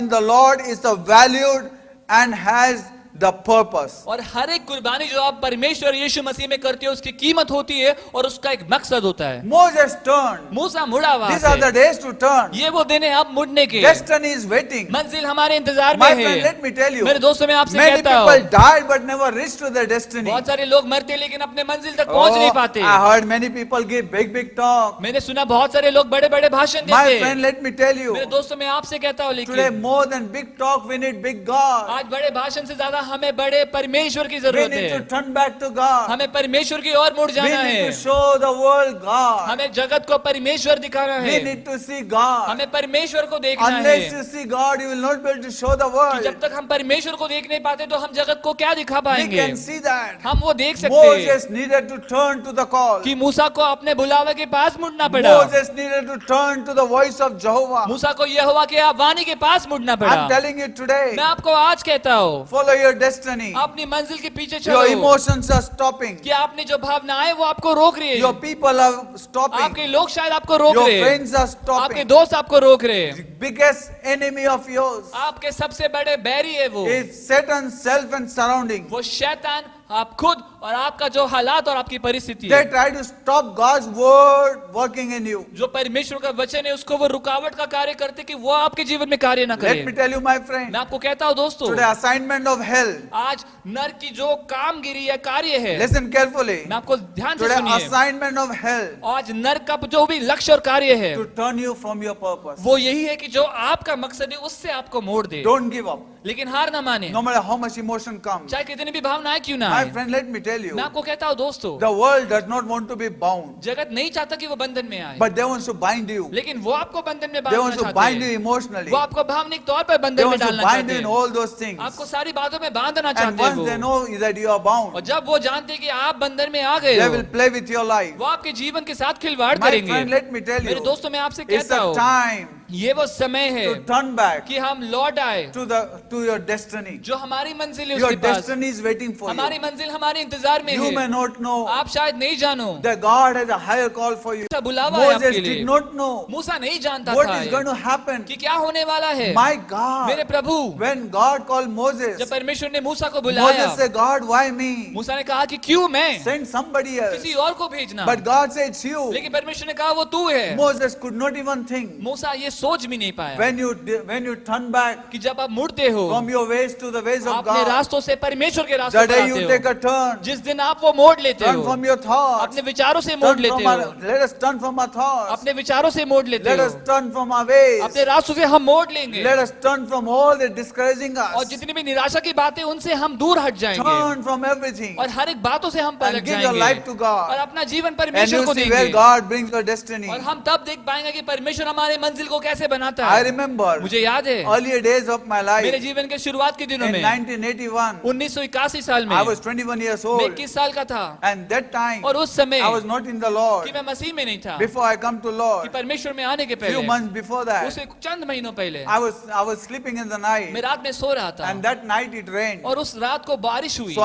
the Lord is the valued and has the purpose. और हर एक कुर्बानी जो आप परमेश्वर यीशु मसीह में करते हो उसकी कीमत होती है और उसका एक मकसद होता है। Moses turned. मूसा मुड़ा वहां These are the से, days to turn. ये वो दिन है आप मुड़ने के। Destiny is waiting. मंजिल हमारे इंतजार में My friend, है। let me tell you, मेरे दोस्तों मैं आपसे many कहता people हूँ, died but never reached to their destiny. बहुत सारे लोग मरते लेकिन अपने मंजिल तक पहुंच नहीं पाते। I heard many people give big talk. मैंने सुना बहुत सारे लोग बड़े बड़े भाषण My देते friend, हैं। let me tell you, मेरे दोस्तों मैं आपसे कहता हूँ today लेकिन more than big talk, we need big God. आज बड़े भाषण से ज्यादा हमें बड़े परमेश्वर की We जरूरत need है। to turn back to God. हमें परमेश्वर की ओर मुड़ We जाना need to है। show the world God. हमें जगत को परमेश्वर दिखाना We है। need to see God. हमें परमेश्वर को देखना Unless है। you see God, you will not be able to show the कि world. जब तक हम परमेश्वर को देख नहीं पाते तो हम जगत को क्या दिखा We पाएंगे। can see that. हम वो देख सकते हैं Moses needed to turn to the call. कि मूसा को अपने बुलावे के पास मुड़ना पड़ा। Moses needed to turn to the voice of Jehovah. मूसा को यहोवा के वाणी के पास मुड़ना पड़ा। I'm telling you today, मैं आपको आज कहता हूँ, follow your destiny. अपनी मंजिल के पीछे Your चलो। emotions are stopping. कि आपने जो भावनाएं वो आपको रोक रही Your है। people are stopping. आपके लोग शायद आपको रोक Your रहे हैं। friends are आपके stopping. दोस्त आपको रोक रहे हैं। The biggest enemy of yours आपके सबसे बड़े बैरी है वो। is Satan, self and surrounding. वो शैतान, आप खुद और आपका जो हालात और आपकी परिस्थिति They है। try to stop God's word working in you. जो परमेश्वर का वचन है उसको वो रुकावट का कार्य करते कि वो आपके जीवन में कार्य ना Let me करे। tell you, my friend, मैं आपको कहता हूँ दोस्तों, today assignment of hell. आज नर की जो कामगिरी या कार्य है, Listen carefully. मैं आपको ध्यान से Today सुनिए। assignment of hell आज नर का जो भी लक्ष्य और कार्य है to turn you from your purpose. वो यही है कि जो आपका मकसद है उससे आपको मोड़ दे। Don't give up. लेकिन हार ना माने, No matter how much emotion comes. चाहे कितनी भी भावनाएं क्यों ना My आए। friend, let me tell you, मैं आपको कहता हूँ दोस्तों, the world does not want to be bound, जगत नहीं चाहता कि वो बंधन में आए, but they want to bind you. लेकिन वो आपको बंधन में They बांधना want to चाहते bind you हैं। emotionally. वो आपको भावनिक तौर पर They बंधन में want to डालना bind चाहते you in हैं। all those things. आपको सारी बातों में बांधना And चाहते हैं once they वो। know that you are और bound, जब वो जानते हैं कि आप बंधन में आ गए they हो, will play with your life. वो आपके जीवन के साथ खिलवाड़ My करेंगे। friend, let me tell मेरे you, दोस्तों मैं आपसे it's कहता a हूँ, time ये वो समय है to turn back कि हम लौट आए to your destiny. जो हमारी मंजिल है Your उसके पास। destiny is waiting for हमारी you. मंजिल हमारे इंतजार में You may है। not know आप शायद नहीं जानो that God has a higher call for you. अच्छा बुलावा है Moses आपके लिए। did not know मूसा नहीं जानता what था is ये, going to happen. कि क्या होने वाला है। My मेरे God, Prabhu, when God called Moses, जब परमेश्वर ने मूसा को बुलाया, Moses said, God, why me? मूसा ने कहा कि क्यों मैं, Send somebody else. किसी और को भेजना। But God said, it's you. लेकिन परमेश्वर ने कहा वो तू है। Moses could not even think. मूसा ये सोच भी नहीं पाया When you turn back कि जब आप मुड़ते हो from your ways to the ways of अपने God, रास्तों से परमेश्वर के the रास्तों पर day you आते take हो, a turn, जिस दिन आप वो मोड़ लेते turn हो, from your thoughts, अपने विचारों से मोड़ turn लेते from हो, let us turn from our thoughts, अपने विचारों से मोड़ लेते let हो, us turn from our ways, अपने रास्तों से हम मोड़ लेंगे, let us turn from all the discouraging और us, जितनी भी निराशा की बातें उनसे हम दूर हट जाएंगे, turn from everything, और हर एक बातों से हम पलट and give your life जाएंगे, to God, और अपना जीवन and परमेश्वर you को see where देंगे, God brings your destiny. और हम तब देख पाएंगे कि परमेश्वर हमारे मंजिल को कैसे बनाता I है। remember मुझे याद है earlier days of my मेरे life जीवन के शुरुआत के दिनों in में 1981. 1981 साल में I was 21 years मैं old, 21 साल का था, and that time और उस समय I was not in the कि Lord. मैं मसीह में नहीं था, Before I come to कि Lord, परमेश्वर में आने के few पहले, months before that, उसे चंद महीनों पहले I was sleeping in the night, मैं रात में सो रहा था, and that night it rained. और उस रात को बारिश हुई, So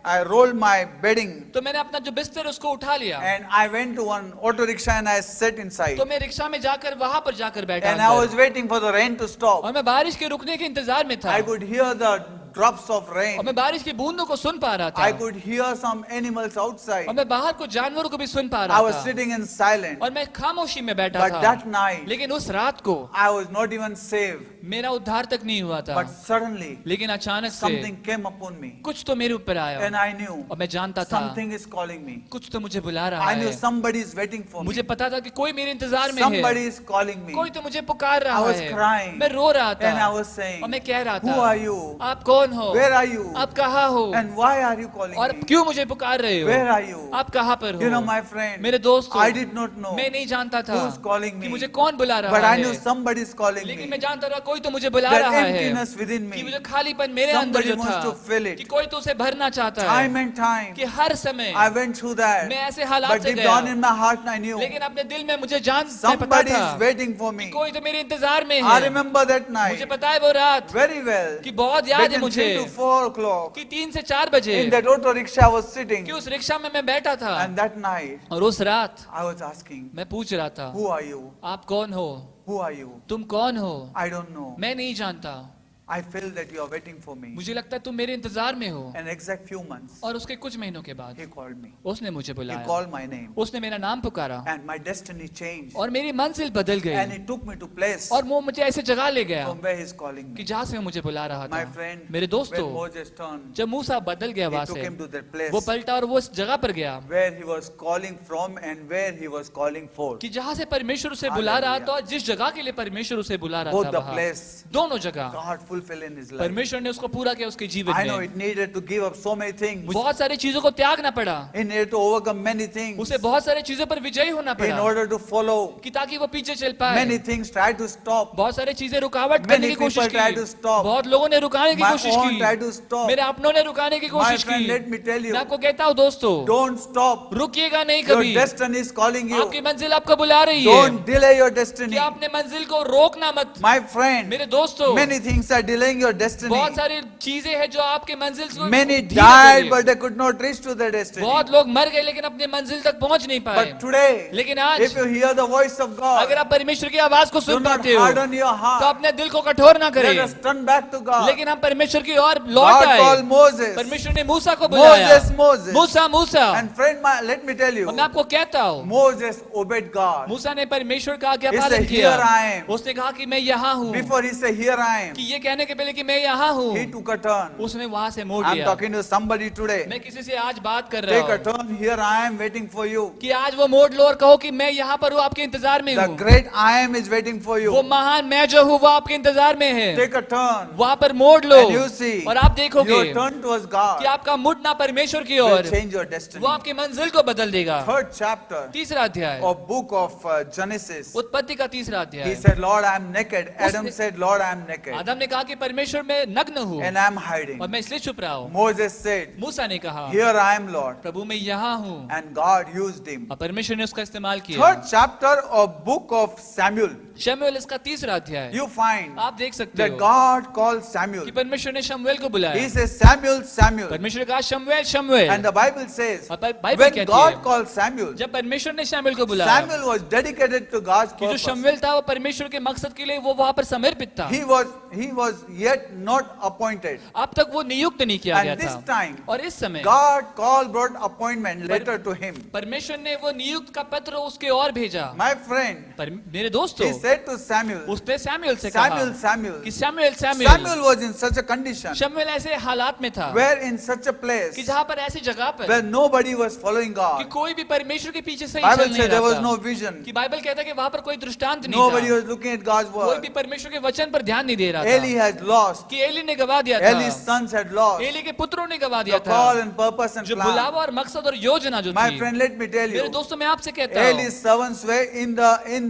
I rolled my bedding, तो मैंने अपना जो बिस्तर उसको उठा लिया, and I went to one auto rickshaw and I sat inside. तो मैं रिक्शा में जाकर वहां पर जाकर बैठा And I अंदर, was waiting for the rain to stop. और मैं बारिश के रुकने के इंतजार में था, I could hear the drops of rain. और मैं बारिश की बूंदों को सुन पा रहा था, I could hear some animals outside. और मैं बाहर को जानवरों को भी सुन पा I रहा was था, sitting in silence. और मैं खामोशी में बैठा But था, that night, लेकिन उस रात को I was not even saved. मेरा उद्धार तक नहीं हुआ था, But suddenly, लेकिन अचानक से something came upon me. कुछ तो मेरे ऊपर आया, And I knew और मैं जानता था something is calling me. कुछ तो मुझे बुला रहा I knew है, somebody is waiting for me. मुझे पता था कि कोई मेरे इंतजार में Somebody है, is calling me. कोई तो मुझे पुकार रहा I was है, crying. मैं रो रहा And I था, was saying, और मैं कह रहा Who था, are you? आप कौन हो, Where are you? आप कहाँ हो, And why are you calling और me? क्यों मुझे पुकार रहे Where हो, are you? आप कहाँ पर You know, हो, my friend, मेरे दोस्तों, I did not know मैं नहीं जानता था who's calling कि me. मुझे कौन बुला But रहा I knew है, somebody is calling लेकिन me. मैं जानता था कोई तो मुझे बुला That रहा है, emptiness within कि me. मुझे खालीपन मेरे अंदर Somebody जो wants था, to fill it. कि कोई तो उसे भरना चाहता है, Time and time, कि हर समय I went through that. मैं ऐसे हालात But से deep गया, down in my heart, I knew लेकिन अपने दिल में मुझे मैं पता somebody था is waiting for me. कि कोई तो मेरे इंतजार में I है, remember that मुझे night पता है वो रात very well. कि बहुत याद है Between मुझे 3 to 4 o'clock, कि 3 से 4 बजे in that auto rickshaw I was sitting. कि उस रिक्शा में मैं बैठा था, And that night, और उस रात I was asking, मैं पूछ रहा था, Who are you? आप कौन हो, Who are you? तुम कौन हो, I don't know. मैं नहीं जानता, I feel that you are waiting for me. मुझे लगता है तुम मेरे इंतजार में हो। An exact few months, और उसके कुछ महीनों के बाद he called me. उसने मुझे He बुलाया, called my name. उसने मेरा नाम पुकारा, And my destiny changed. और मेरी मंजिल बदल And गई, he took me to place और वो मुझे ऐसे जगह ले गया from where he's calling कि me. जहाँ से वो मुझे बुला रहा My था। friend, मेरे when दोस्तों, Moses turned, जब मूसा बदल गया he वहां took से, him to that place वो पलटा और वो उस जगह पर गया where he was calling from and where he was calling for. कि जहाँ से परमेश्वर उसे बुला रहा था और जिस जगह के लिए परमेश्वर उसे बुला रहा Both था, the वहाँ place दोनों जगह God fulfilled in his life. परमेश्वर ने उसको पूरा किया उसके जीवन I know में। it needed to give up so many things. बहुत सारी चीजों को त्यागना पड़ा, He needed to overcome many things उसे बहुत सारी चीजों पर विजयी होना in पड़ा order to follow. कि ताकि वो पीछे चल पाए। Many things tried to stop. बहुत सारी चीजें रुकावट Many करने की कोशिश people tried to की, stop. बहुत लोगों ने रुकाने की My कोशिश own tried की, to stop. मेरे अपनों ने रुकाने की My कोशिश friend, let की। me tell you, मैं आपको कहता हूँ दोस्तों, don't stop. रुकिएगा नहीं Your कभी, destiny is calling you. आपकी मंजिल आपको बुला रही है, Don't delay your कि destiny. आपने मंजिल को रोकना मत। My friend, मेरे दोस्तों, many things are delaying your destiny. बहुत सारी चीजें हैं जो आपके मंजिल को Many धीरे died, करिए। but they could not reach to their destiny. बहुत लोग मर गए लेकिन अपने मंजिल तक पहुंच नहीं पाए। But today, लेकिन आज if you hear the voice of God, अगर आप परमेश्वर की आवाज को do सुन not पाते हो harden your तो heart. अपने दिल को कठोर ना Let करें, us turn back to God. लेकिन हम परमेश्वर की ओर लौट God आए। called Moses. परमेश्वर ने मूसा को बुलाया, Moses. Musa Musa, And friend, let me tell you, और मैं आपको कहता हूँ, Moses obeyed God. मूसा ने परमेश्वर का आज्ञा He पालन said, किया। "Here I am." उसने कहा कि मैं यहाँ हूँ, Before he said, "Here I am," कि ये कहने के पहले कि मैं यहाँ हूँ, he took a turn. उसने वहां से मोड़ I'm लिया। talking to somebody today. मैं किसी से आज बात कर रहा Take a हूँ turn. Here I am waiting for you. कि आज वो मोड़ लो और कहो कि मैं यहाँ पर हूँ, आपके इंतजार में The हूँ। great I am is waiting for वो you. महान मैं जो हूँ वो आपके इंतजार में है, Take a turn. वहां पर मोड़ लो And you see, और आप देखोगे your turn towards कि God आपका मुड़ना परमेश्वर की will ore change your destiny. वो आपकी मंजिल को बदल देगा। Third chapter तीसरा अध्याय, of book of Genesis. उत्पत्ति का तीसरा He अध्याय। said, "Lord, I am naked." Adam उसने- said, "Lord, I am naked." आदम ने कहा कि परमेश्वर मैं नग्न हूँ and I am hiding. और मैं इसलिए छुप रहा हूँ। Moses said, मूसा ने कहा, here I am, Lord. प्रभु मैं यहाँ हूँ, And God used him. और परमेश्वर ने उसका इस्तेमाल किया। Third chapter of book of Samuel, शमूएल इसका तीसरा अध्याय, you find आप देख सकते that हो God called Samuel. कि परमेश्वर ने शमूएल को He बुलाया। says, Samuel, Samuel. परमेश्वर ने कहा शमूएल शमूएल, And the Bible says, और बाइबल when कहती God है called Samuel, जब परमेश्वर ने शमूएल को बुलाया, Samuel was dedicated to God's कि जो purpose. शमूएल था वो परमेश्वर के मकसद के लिए वो वहाँ पर समर्पित था। He was yet not appointed. अब तक वो नियुक्त नहीं किया And गया this था, time, और इस समय God brought appointment letter to him. परमेश्वर ने वो नियुक्त का पत्र उसके और भेजा। My friend, मेरे दोस्तों, he said to Samuel, उसने सैमुएल से कहा Samuel, कि Samuel Samuel was in such a condition, शमूएल ऐसे हालात में था where in such a कि place जहाँ पर ऐसी जगह पर where nobody was following कि God. कोई भी परमेश्वर के पीछे सही Bible चल नहीं says there was रहा no था, vision. कि बाइबल कहता है कि वहाँ पर कोई दृष्टांत नहीं Nobody था, was looking at God's कोई word. भी परमेश्वर के वचन पर ध्यान नहीं दे रहा Eli था, had lost. कि एली ने गवा दिया था, Eli's sons had lost Eli के पुत्रों ने गवा the दिया था, call and purpose and जो plan. बुलावा और मकसद और योजना जो My थी। friend, let me tell मेरे you, दोस्तों मैं आपसे कहता हूँ, Eli's servants were in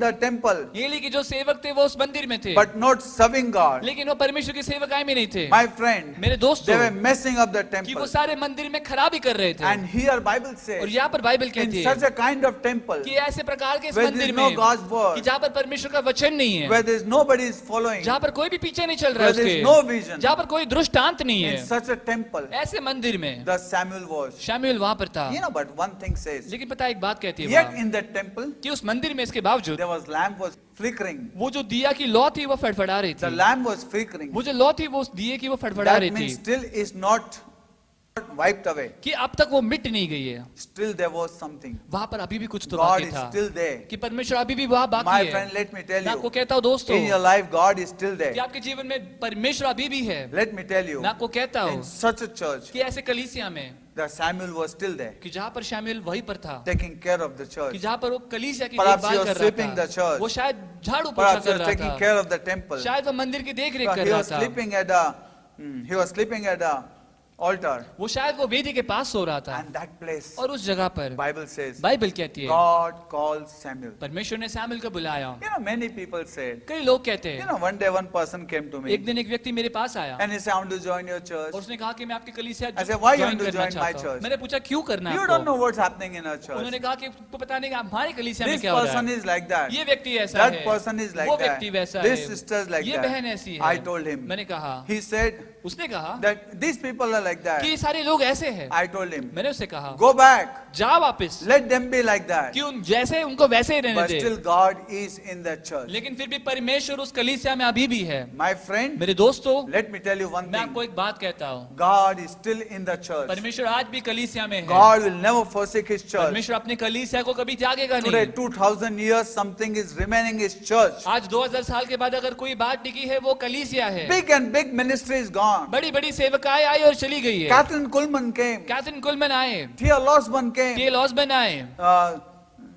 the temple, Eli के जो सेवक थे वो उस मंदिर में थे, but not serving God. लेकिन वो परमेश्वर के सेवकाई में नहीं थे। My friend, मेरे they दोस्तों, were messing up the कि temple. वो सारे मंदिर में खराबी कर रहे थे, And here Bible और says, यहाँ पर बाइबल in कहती such है a kind of temple, कि ऐसे प्रकार के इस where there मंदिर is no में God's कि word, जहाँ पर परमेश्वर का वचन नहीं है, where there is nobody is following, जहाँ पर कोई भी पीछे नहीं चल रहा where है there is उसके, no vision, जहाँ पर कोई दृष्टांत नहीं in है, such a temple, ऐसे मंदिर में the Samuel was. शमूएल वहाँ पर था। You know, but one thing says, लेकिन पता है एक बात कहती है yet वहाँ, in that temple, कि उस मंदिर में इसके बावजूद there was lamp was flickering. वो जो दिया की लौ थी वो फड़फड़ा रही The थी, lamp was flickering. वो जो लौ थी वो उस दिए की वो फड़फड़ा That रही means थी, still is not wiped away. कि अब तक वो मिट नहीं गई है, Still there was something. वहाँ पर अभी भी कुछ तो God बाकी is था, still there. कि परमेश्वर अभी भी वहाँ My बाकी friend, है। let me tell मैं आपको you, कहता हूँ दोस्तों, in your life, God is still कि there. आपके जीवन में परमेश्वर अभी भी है। Let me tell you, मैं आपको कहता in हूँ such a church, कि ऐसे कलीसिया में the Samuel was still there, कि जहाँ पर शामिल वहीं पर था, taking care of the कि church. जहाँ पर वो कलीसिया की Perhaps देखभाल he was कर sweeping रहा the था, church. वो शायद झाड़ू पोछा Perhaps he कर was रहा taking था, care of the temple. शायद वो मंदिर की देख रेख कर He रहा was था, sleeping at a, he was sleeping at a altar. वो शायद वो वेदी के पास सो रहा था, And that place, और उस जगह पर Bible says, बाइबल कहती है God called Samuel. परमेश्वर ने शमूएल को बुलाया। You know, many people said, कई लोग कहते you हैं, know, one day one person came to me एक दिन एक व्यक्ति मेरे पास आया and he said, I want to join your church. और उसने कहा कि मैं आपकी कलीसिया I said, why you join want to करना join my चाहता हूँ। church? मैंने पूछा क्यों करना है You don't know आपको? what's happening in our church. उन्होंने कहा कि आपको पता नहीं कि हमारी कलीसिया में This क्या हो रहा person है, is like that. ये व्यक्ति ऐसा That है, person is like वो that. व्यक्ति वैसा This है, sister is like ये that. बहन ऐसी है। I told him. मैंने कहा, He said उसने कहा that these people are like कि that. ये सारे लोग ऐसे हैं। I told him, मैंने उससे कहा go back. जा वापस, Let them be like that. कि उन जैसे उनको वैसे ही रहने But they, still God is in that church. लेकिन फिर भी परमेश्वर उस कलीसिया में अभी भी है। My friend, मेरे दोस्तों, let me tell you one मैं आपको thing. एक बात कहता हूँ, God is still in the church. परमेश्वर आज भी कलीसिया में है। God will never forsake his church. परमेश्वर अपने कलीसिया को कभी त्यागेगा Today, नहीं। 2000 years, something is remaining his church. आज 2000 साल के बाद अगर कोई बात टिकी है वो कलीसिया है। Big and big ministry is gone. बड़ी बड़ी सेवकाएं आई और चली गई है। Catherine Kuhlman came. Catherine Kuhlman आए, Thea Losman came. T L Osborn आए,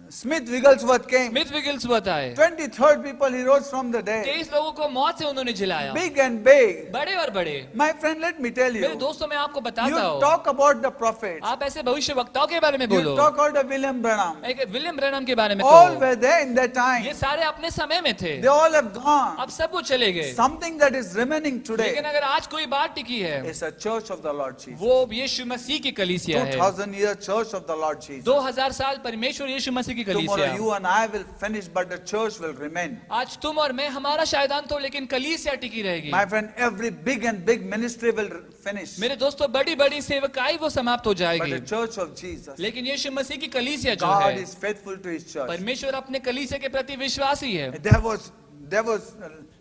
Smith Wigglesworth came. Smith Wigglesworth आए। 23rd people he rose from the dead. 23 लोगों को मौत से उन्होंने जिलाया, Big and big. बड़े और बड़े। My friend, let me tell मेरे you. दोस्तों मैं आपको You बताता हूँ, talk about the prophets. आप ऐसे भविष्य वक्ताओं के बारे में You बोलो, talk about the William Branham. एक विलियम ब्रैनम के बारे में All कहो, were there in that ये time. सारे अपने समय में थे, They all have gone. अब सब वो चले गए। Something that is remaining लेकिन today अगर आज कोई बात टिकी है, is a church of the Lord Jesus. वो यीशु मसीह की कलीसिया है। 2000-year church of the Lord Jesus. 2000 साल परमेश्वर यीशु मसीह की Tomorrow कलीसिया। you and I will finish, but the church will remain. आज तुम और मैं, हमारा शायद अंत हो, लेकिन कलीसिया टिकी रहेगी। My friend, every big and big ministry will finish. मेरे दोस्तों, बड़ी बड़ी सेवकाई वो समाप्त हो But जाएगी, the church of Jesus, लेकिन यीशु मसीह की कलीसिया जो God है, is faithful to his church. परमेश्वर अपने कलीसिया के प्रति विश्वासी है, There was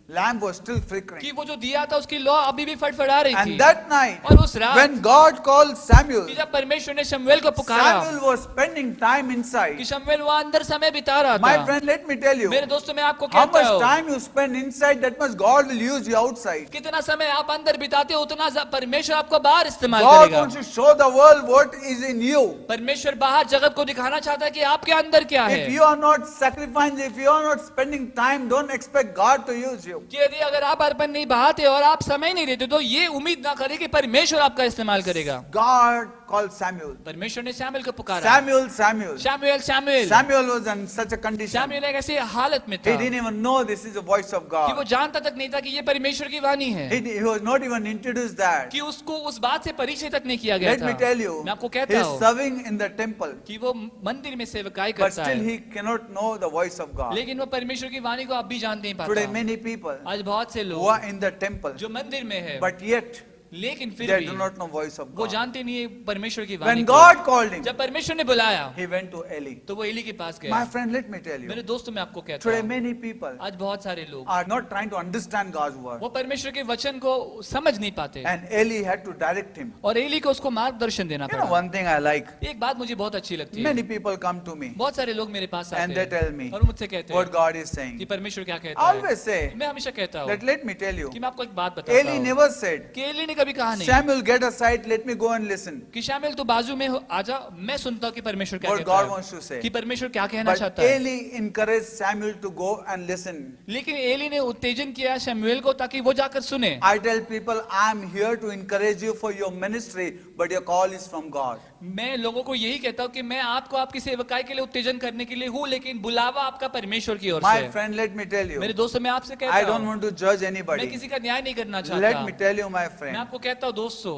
lamp was still कि flickering. वो जो दिया था उसकी लौ अभी भी फड़फड़ा रही थी। And that night, और उस रात when God called Samuel, कि जब परमेश्वर ने शमूएल को पुकारा, Samuel was spending time कि inside. शमूएल वहाँ अंदर समय बिता रहा My था। friend, let me tell you, मेरे दोस्तों, मैं आपको how कहता much हूँ, time you spend inside, that much God will use you outside. कितना समय आप अंदर बिताते हो उतना परमेश्वर आपको बाहर इस्तेमाल God करेगा। wants to show the world what is in you. परमेश्वर बाहर जगत को दिखाना चाहता है कि आपके अंदर क्या If है। you are not sacrificing, if you are not spending time, don't expect God to use you. you. कि यदि अगर आप अर्पण नहीं बहाते और आप समय नहीं देते तो ये उम्मीद ना करें कि परमेश्वर आपका इस्तेमाल करेगा। God called Samuel. परमेश्वर ने शमूएल को पुकारा। Samuel, Samuel. शमूएल शमूएल Samuel was in such a condition. शमूएल एक ऐसी हालत में था He didn't even know this is the voice of कि वो God. जानता तक नहीं था कि ये परमेश्वर की वाणी है, He was not even introduced that. कि उसको उस बात से परिचय तक नहीं किया गया Let था। me tell you, मैं आपको he कहता is हूँ serving in the temple, कि वो मंदिर में सेवकाई but करता still है, he cannot know the voice of God. लेकिन वो परमेश्वर की वाणी को अब भी जान नहीं Today पाता। many people आज बहुत से who लोग are in the temple, जो मंदिर में है but yet लेकिन फिर they भी do not know voice of वो God. जानते नहीं है परमेश्वर की वाणी When को। God called him, जब परमेश्वर ने बुलाया he went to Eli. तो वो एली के पास My गया। friend, let me tell you, मेरे दोस्तों मैं आपको कहता today हूँ many people आज बहुत सारे लोग are not trying to understand God's word. वो परमेश्वर के वचन को समझ नहीं पाते And Eli had to direct him. और एली को उसको मार्गदर्शन देना You know, पड़ा। one thing I like, एक बात मुझे बहुत अच्छी लगती है, many people come to me बहुत सारे लोग मेरे पास and आते they हैं tell me और वो मुझसे कहते what हैं God is कि saying. परमेश्वर क्या I कहता है। always say मैं हमेशा कहता हूँ that let me tell you, कि मैं आपको एक बात बताता Eli हूँ never said, कि एली ने कभी कहा नहीं Samuel, get aside, let me go and listen. कि शामिल तो बाजू में हो, आजा मैं सुनता हूँ कि परमेश्वर क्या What कहता God है, wants to say. कि परमेश्वर क्या कहना But चाहता है। Eli encouraged Samuel to go and listen. लेकिन एली ने उत्तेजन किया शमूएल को ताकि वो जाकर सुने। I tell people, I am here to encourage you for your ministry, but your call is from God. मैं लोगों को यही कहता हूँ कि मैं आपको आपकी सेवकाई के लिए उत्तेजन करने के लिए हूँ, लेकिन बुलावा आपका परमेश्वर की ओर से My है। friend, let me tell you, मेरे दोस्तों मैं आपसे I कहता don't हूँ want to judge मैं anybody. किसी का न्याय नहीं करना Let me चाहता। tell you, my मैं friend, आपको कहता हूँ दोस्तों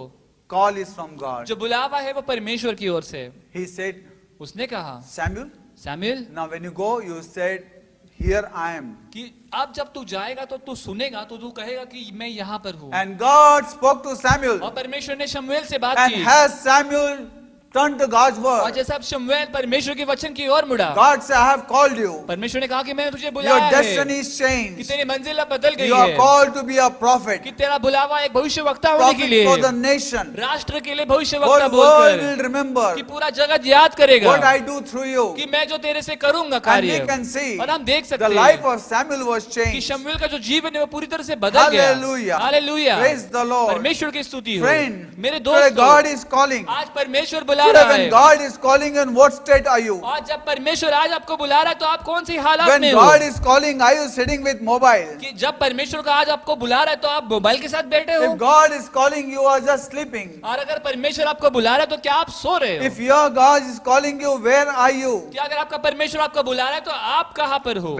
call is from God. जो बुलावा है वो परमेश्वर की ओर से। He said, उसने कहा Samuel, शमूएल now when you go, you said, here I am. कि अब जब तू जाएगा तो तू सुनेगा तो तू कहेगा कि मैं यहाँ पर हूँ। And God spoke to और Samuel. परमेश्वर ने शमूएल से बात And की has Samuel turned to God's और word, जैसे अब शमूएल परमेश्वर के वचन की ओर मुड़ा, God said, I have called you. परमेश्वर ने कहा कि मैंने तुझे Your बुलाया है destiny is कि changed. तेरी मंजिल अब बदल गई You are है, called to be a prophet. कि तेरा बुलावा एक भविष्यवक्ता होने के Prophet लिए, for the nation. राष्ट्र के लिए भविष्यवक्ता Whole world बोलकर will remember कि पूरा जगत याद करेगा what I do through you. कि मैं जो तेरे से करूंगा And कार्य। we can see और हम देख the सकते life हैं of Samuel was कि changed. शमूएल का जो जीवन है वो पूरी तरह से बदल गया। Hallelujah. Hallelujah, Praise the Lord. परमेश्वर की स्तुति हो। Friend, मेरे today God दोस्तों is calling. आज परमेश्वर बुला Today रहा when है, God is calling, in what state are you? और जब परमेश्वर आज आपको बुला रहा है तो आप कौन सी हालत When में हो? God is calling, are you sitting with mobile? कि जब परमेश्वर का आज आपको बुला रहा है तो आप मोबाइल के साथ बैठे हो, If God is calling, you are just sleeping. और अगर परमेश्वर आपको बुला रहा है तो क्या आप सो रहे हो? If your God is calling you, where are you? क्या अगर आपका परमेश्वर आपको बुला रहा है तो आप कहाँ पर हो?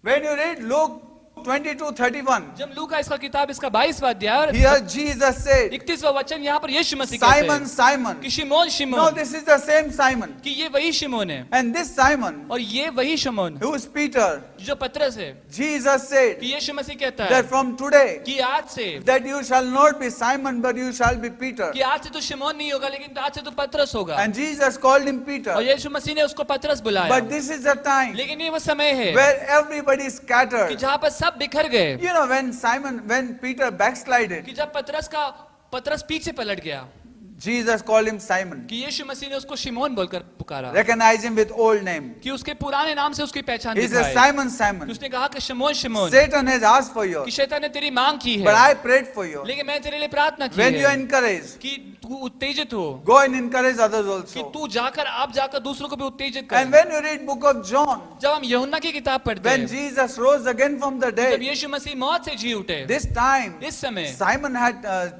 When you read Luke 22:31, जब लूका इसका किताब इसका 22वां अध्याय और here Jesus said, 31वां वचन यहाँ पर यीशु मसीह कहते Simon, हैं Simon. कि शिमोन No, Simeon, this is the same Simon. कि ये वही शिमोन है And this Simon, और ये वही शिमोन who is Peter, जो पतरस है, Jesus said कि यीशु मसीह कहता है that from today, कि आज से that you shall not be Simon, but you shall be Peter. कि आज से तू शिमोन नहीं होगा लेकिन आज से तू पतरस होगा। And Jesus called him और Peter. यीशु मसीह ने उसको पतरस बुलाया। But this is the time लेकिन ये वो समय है where everybody is कि scattered. जहाँ पर सब बिखर गए, You know, when Peter backslided, कि जब पतरस पीछे पलट गया, Jesus called him Simon. कि यीशु मसीह ने उसको शिमोन बोलकर पुकारा, Recognize him with old name. कि उसके पुराने नाम से उसकी पहचान He said, दिखाई। Simon, कि Simon, उसने कहा कि शिमोन शिमोन, Satan has asked for कि you, शैतान ने तेरी मांग की but है, I prayed for you. लेकिन मैं तेरे लिए प्रार्थना की When you are है encouraged, कि तू उत्तेजित हो, go and encourage others कि also. तू आप जाकर दूसरों को भी उत्तेजित And कर। when you read book of John, जब हम यूहन्ना की किताब पढ़ते when हैं, Jesus rose again from the जब dead, यीशु मसीह मौत से जी उठे, this time इस समय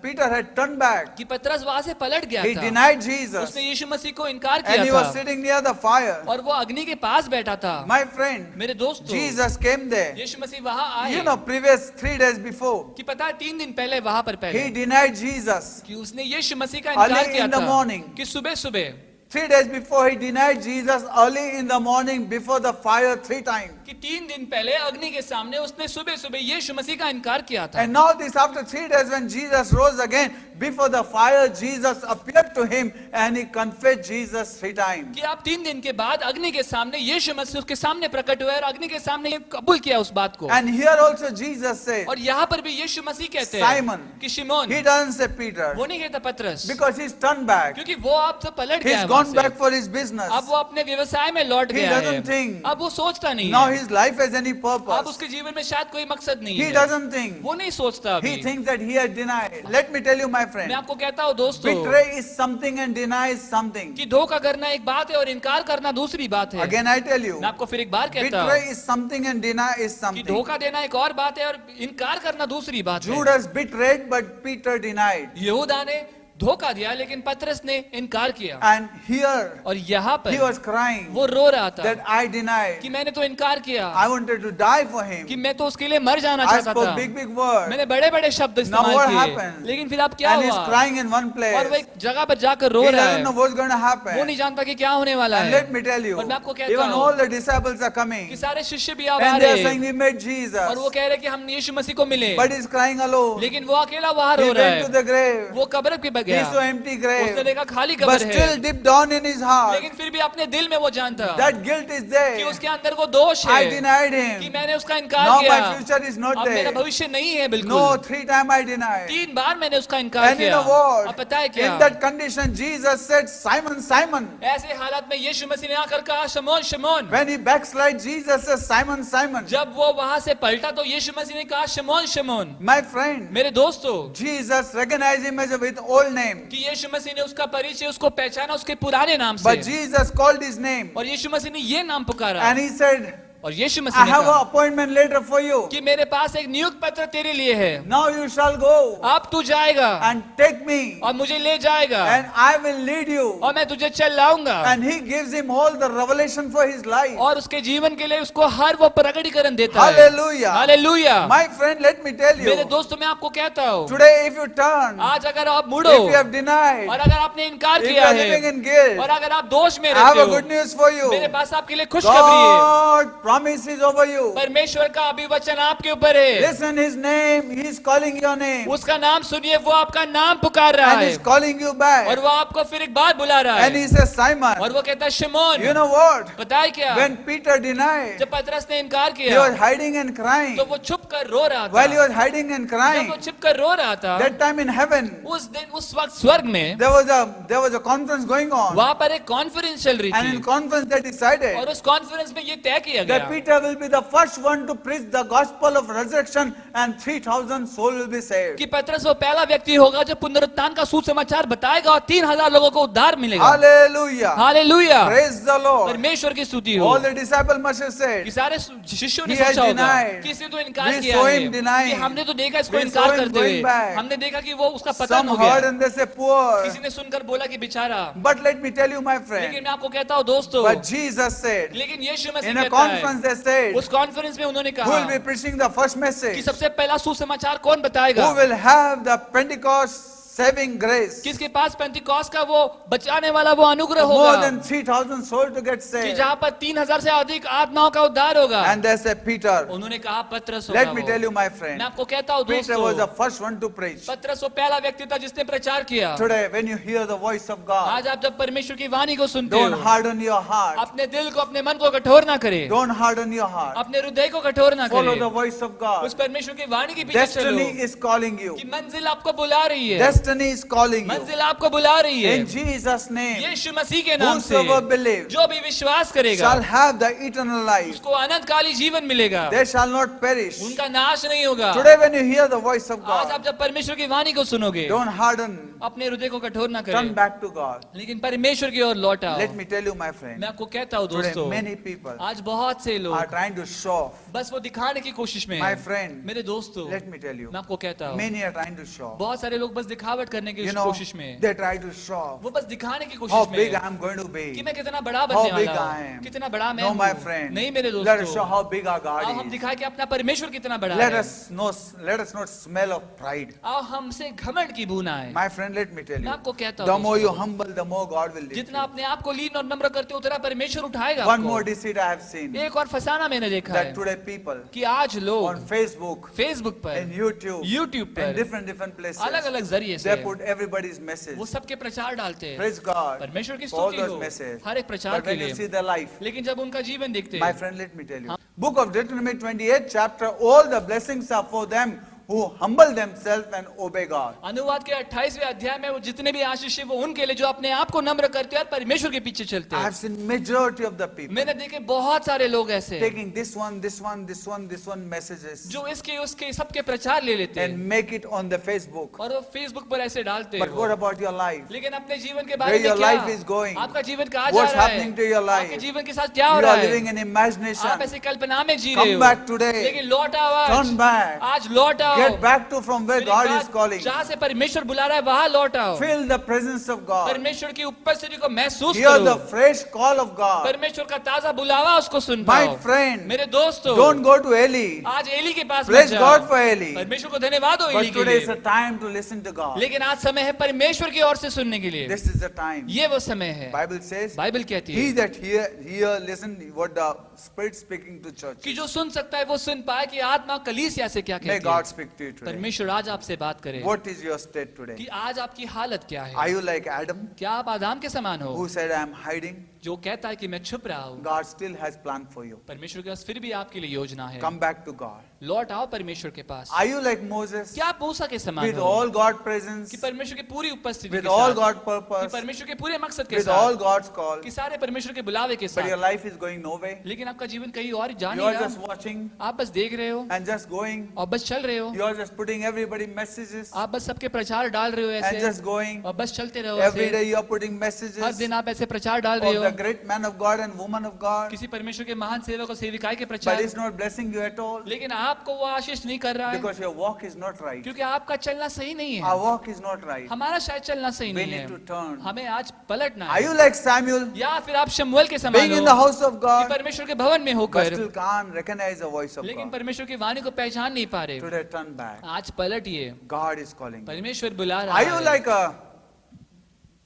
Peter had turned back. कि पतरस वहां से पलट गया He था, denied Jesus, उसने यीशु मसीह को इनकार and he किया was था sitting near the fire. और वो अग्नि के पास बैठा था। My friend, मेरे दोस्तों, Jesus came there. यीशु मसीह वहां You आए, know, previous 3 days before, कि पता है 3 दिन पहले वहां पर he पहले denied Jesus. कि उसने यीशु मसीह का इनकार Early किया in the था morning. कि सुबह सुबह 3 days before, he denied Jesus early in the morning before the fire 3 times. कि 3 दिन पहले अग्नि के सामने उसने सुबह सुबह यीशु मसीह का इनकार किया था। And now this after 3 days when Jesus rose again, before the fire, Jesus appeared to him and he confessed Jesus 3 times. कि आप 3 दिन के बाद अग्नि के सामने यीशु मसीह उसके सामने प्रकट हुए और अग्नि के सामने ये कबूल किया उस बात को। And here also Jesus said, और यहाँ पर भी यीशु मसीह कहते Simon. हैं कि शिमोन, he doesn't say Peter, वो नहीं कहता पतरस, because he's turned back. क्योंकि वो आप पलट गया He's है gone वहाँ से। back for his business. अब वो अपने व्यवसाय में लौट He गया doesn't है, think. अब वो सोचता नहीं Now है, his life has any अब purpose. उसके जीवन में शायद कोई मकसद नहीं He है, doesn't think. वो नहीं सोचता अभी। He thinks that he has denied. Let me tell you, my मैं friend, आपको कहता हूँ दोस्तों betray is something and deny is something. कि धोखा करना एक बात है और इनकार करना दूसरी बात है। Again, I tell you, मैं आपको फिर एक बार कहता betray हूँ is something and deny is कि something. धोखा देना एक और बात है और इनकार करना दूसरी बात है। Judas betrayed, but Peter denied. यहूदा ने धोखा दिया लेकिन पतरस ने इनकार किया। And here और यहाँ he पर was crying वो रो रहा था that I denied. कि मैंने तो इनकार किया, I wanted to die for him. कि मैं तो उसके लिए मर जाना I चाहता spoke था, big words. मैंने बड़े बड़े शब्द Now इस्तेमाल what किए, happened? लेकिन फिर अब क्या And he's हुआ? crying in one place. और वो एक जगह पर जाकर रो He रहा doesn't है, know what's going to वो happen. नहीं जानता कि क्या होने वाला And है। let me tell you, और मैं आपको कहता even हूँ all the disciples are coming. कि सारे शिष्य भी अब आ And they are रहे saying, हैं we met Jesus. और वो कह रहे कि हम यीशु मसीह को मिले, But he's crying alone. लेकिन वो अकेला वहां He रो रहा went to है। the grave. वो कब्र पे He गया, saw empty उसने grave. देखा खाली But कब्र है, still deep down in his heart, लेकिन फिर भी अपने दिल में वो जानता that guilt is कि there. उसके अंदर वो दोष I है denied कि him. मैंने उसका इनकार Now किया, my future is not अब मेरा there. भविष्य नहीं है बिल्कुल। No, 3 times I denied. 3 बार मैंने उसका इनकार And you किया। know what? अब पता है क्या? In that condition, Jesus said, Simon, Simon. ऐसे हालत में यीशु मसीह ने आकर कहा, शमौन शमौन। When he backslid, Jesus says, Simon, Simon. जब वो वहां से पलटा तो यीशु मसीह ने कहा, शमौन शमौन। My friend, मेरे दोस्तों, Jesus recognized him as with old name. कि यीशु मसीह ने उसका परिचय उसको पहचाना उसके पुराने नाम But से, Jesus called his name. और यीशु मसीह ने ये नाम पुकारा, And he said, और यीशु I मसीह ने have an कहा appointment letter for you. कि मेरे पास एक नियुक्त पत्र तेरे लिए है, Now you shall go अब तू जाएगा and take me, और मुझे ले जाएगा and I will lead you. और मैं तुझे चल लाऊंगा। And he gives him all the revelation for his life. और उसके जीवन के लिए उसको हर वो प्रकटीकरण देता है। Hallelujah. Hallelujah. My friend, let me tell मेरे you, दोस्तों, मैं आपको कहता हूँ, today if you turn, आज अगर आप मुड़ो if you have denied, और अगर आपने इनकार if you किया are living है in guilt, और अगर आप दोष में I have रहते a good हो, news for you. मेरे पास आपके लिए खुशखबरी है। God promises over you. परमेश्वर का अभिवचन आपके ऊपर है। Listen his name. He is calling your name. उसका नाम सुनिए, वो आपका नाम पुकार रहा And he है is calling you back. और वो आपको फिर एक बार बुला रहा And है। he says, Simon, और वो कहता है, शिमोन, you know what? पता है क्या? When Peter denied, जब पतरस ने इनकार he किया was hiding and crying. तो वो छुप कर रो रहा While he था। was hiding and जब वो crying, छुप कर रो रहा था, that time in heaven, उस दिन उस वक्त स्वर्ग में there was a conference going on. वहां पर एक कॉन्फ्रेंस चल रही And in थी conference they decided और उस कॉन्फ्रेंस में ये तय किया that गया Peter will be the first one to preach the gospel of resurrection and 3,000 souls will be saved. कि पतरस वो पहला व्यक्ति होगा जो पुनरुत्थान का सुसमाचार बताएगा और 3,000 लोगों को उद्धार मिलेगा। Hallelujah. Hallelujah. Praise the Lord. परमेश्वर की स्तुति हो। All the disciples must have said, कि सारे शिष्यों ने He has सोचा होगा denied. कि इसने तो इनकार We किया saw है him denying. कि हमने तो देखा इसको We इनकार saw him करते हुए, going back. हमने देखा कि वो उसका पतन some हो heard गया। and they say, poor. किसी ने सुनकर बोला कि बेचारा। But let me tell you, my लेकिन friend, मैं आपको कहता हूँ दोस्तों, but Jesus said, लेकिन यीशु मसीह in a कहता है, conference they said, उस कॉन्फ्रेंस में उन्होंने who will be कहा preaching the first कि message? सबसे पहला सुसमाचार कौन बताएगा? Who will have the Pentecost saving grace? किसके पास पेंटिकॉस्ट का वो बचाने वाला वो अनुग्रह More होगा than 3,000 souls to get कि saved. जहाँ पर 3,000 से अधिक आत्माओं का उद्धार होगा। And they said, Peter. उन्होंने कहा पतरस होगा Let me वो। tell you, my मैं friend, आपको कहता हूँ Peter was the दोस्तों, first one to preach. पतरस वो पहला व्यक्ति था जिसने प्रचार किया। Today, when you hear the voice of God, आज आप जब परमेश्वर की वाणी को सुनते don't हो, harden your heart. अपने दिल को अपने मन को कठोर ना करे, Don't harden your heart. अपने हृदय को कठोर ना Follow करे, the voice of God. उस परमेश्वर की वाणी के पीछे चलो Destiny is calling you. कि मंजिल आपको बुला रही है, Destiny is calling you. मंजिल आपको बुला रही है। In Jesus' name, यीशु मसीह के नाम से whosoever believes जो भी विश्वास करेगा shall have the eternal life. उसको अनंतकाली जीवन मिलेगा, They shall not perish. उनका नाश नहीं होगा। Today, when you hear the voice of आज God, आप जब परमेश्वर की वाणी को सुनोगे, don't harden. अपने हृदय को कठोर ना Turn करें, back to God. लेकिन परमेश्वर की ओर लौट आओ। Let me tell you, my friend, मैं आपको कहता हूँ today दोस्तों, many people आज बहुत से are लोग trying to show off. बस वो दिखाने की कोशिश में My हैं। friend, मेरे दोस्तों, let me tell you, मैं आपको कहता हूँ, many are trying to show off. बहुत सारे लोग बस दिखावट करने की You know, कोशिश में हैं। they try to show off वो बस दिखाने की how कोशिश में big हैं I am going to कि be. मैं कितना बड़ा How बनने big वाला I हूँ, am. कितना बड़ा मैं No, my हूँ। friend. नहीं मेरे Let us show दोस्तों, how big our आओ God हम is. दिखाएं कि अपना परमेश्वर कितना बड़ा Let है। us not smell of pride. आओ हमसे घमंड की बू ना आए। My friend, let me tell मैं you, आपको कहता the हूँ more you दोस्तों, humble, the more God will lift जितना you. अपने आप को लीन और नम्र करते हो उतना परमेश्वर उठाएगा One आपको। more deceit I have seen, एक और फसाना मैंने देखा that है today people कि आज लोग on Facebook, फेसबुक पर, and YouTube, यूट्यूब and पर different places, अलग अलग जरिए they से put everybody's message. वो सबके प्रचार डालते हैं। Praise God. परमेश्वर की For all स्तुति those हो messages. हर एक प्रचार But के when you लिए, see their life, लेकिन जब उनका जीवन देखते my हैं, friend, let me tell you, Book of Deuteronomy 28 chapter, all the blessings are for them who humble themselves and obey God. अनुवाद के 28वें अध्याय में वो जितने भी आशीष है वो उनके लिए जो अपने आप को नम्र करते हैं और परमेश्वर के पीछे चलते I हैं। have seen majority of the people मैंने देखे बहुत सारे लोग ऐसे हैं taking this one messages जो इसके उसके सबके प्रचार ले लेते हैं and make it on the Facebook. और वो फेसबुक पर ऐसे डालते But हैं। what about your life? लेकिन अपने जीवन के Where बारे में your क्या? life is going? आपका जीवन कहाँ जा What's रहा happening to your है? life? आपके जीवन के साथ क्या हो You रहा are है? living in imagination. आप ऐसे कल्पना में जी Come रहे हो। back today. लेकिन लौट आओ आज। Turn back. आज लौट आओ। Get back to from where मेरी God बात is calling. जहाँ से परमेश्वर बुला रहा है वहाँ लौट आओ। Feel the presence of God. परमेश्वर की उपस्थिति को महसूस Hear the करो। fresh call of God. परमेश्वर का ताजा बुलावा उसको सुन My पाओ। friend, मेरे दोस्तों, don't go to Eli. आज एली के पास मत Praise जाओ। God for Eli. परमेश्वर को धन्यवाद हो But एली के today is a लिए। time to listen to God. लेकिन आज समय है परमेश्वर की ओर से सुनने के लिए। This is the time. ये वो समय है। Bible says, बाइबल कहती he है that hear, listen what the Spirit speaking to church. कि जो सुन सकता है वो सुन पाए कि आत्मा कलीसिया से क्या May कहती God है। speak to you today. परमेश्वर आज आपसे बात करे What is your state कि today? आज आपकी हालत क्या Are है। you like Adam क्या आप आदाम के समान हो who said, I am hiding? जो कहता है कि मैं छुप रहा हूँ। God still has plan for you. परमेश्वर के पास फिर भी आपके लिए योजना है। Come back to God. लौट आओ परमेश्वर के पास। Are you like Moses क्या आप मूसा के समान with हो all God presence, कि परमेश्वर की पूरी उपस्थिति with के all साथ, God कि purpose, परमेश्वर के पूरे मकसद के with all साथ, God's call, कि सारे परमेश्वर के बुलावे के but your साथ, life is going nowhere? लेकिन आपका जीवन कहीं और जा You नहीं are just रहा। watching आप बस देख रहे हो and just going. और बस चल रहे हो। You are just putting everybody messages आप बस सबके प्रचार डाल रहे हो and ऐसे just going. और बस चलते रहो Every ऐसे। day you are putting her messages दिन आप ऐसे प्रचार डाल रहे of हो the great man of God and woman of God, किसी परमेश्वर के महान सेवक और सेविकाएं के but प्रचार, it's not blessing you at all लेकिन आपको वो आशीष नहीं कर रहा है because your walk is not right. क्योंकि आपका चलना सही नहीं Our है। walk is not right. हमारा शायद चलना सही We नहीं need to है। turn. हमें आज पलटना Are you है। like Samuel, या फिर आप शमूएल के समान being in the हो house of कि God, परमेश्वर के भवन में but होकर still can't recognize the voice of लेकिन God? परमेश्वर की वाणी को पहचान नहीं पा रहे। Today turn back. आज पलटिए, God is calling you. परमेश्वर बुला रहा Are you है। like a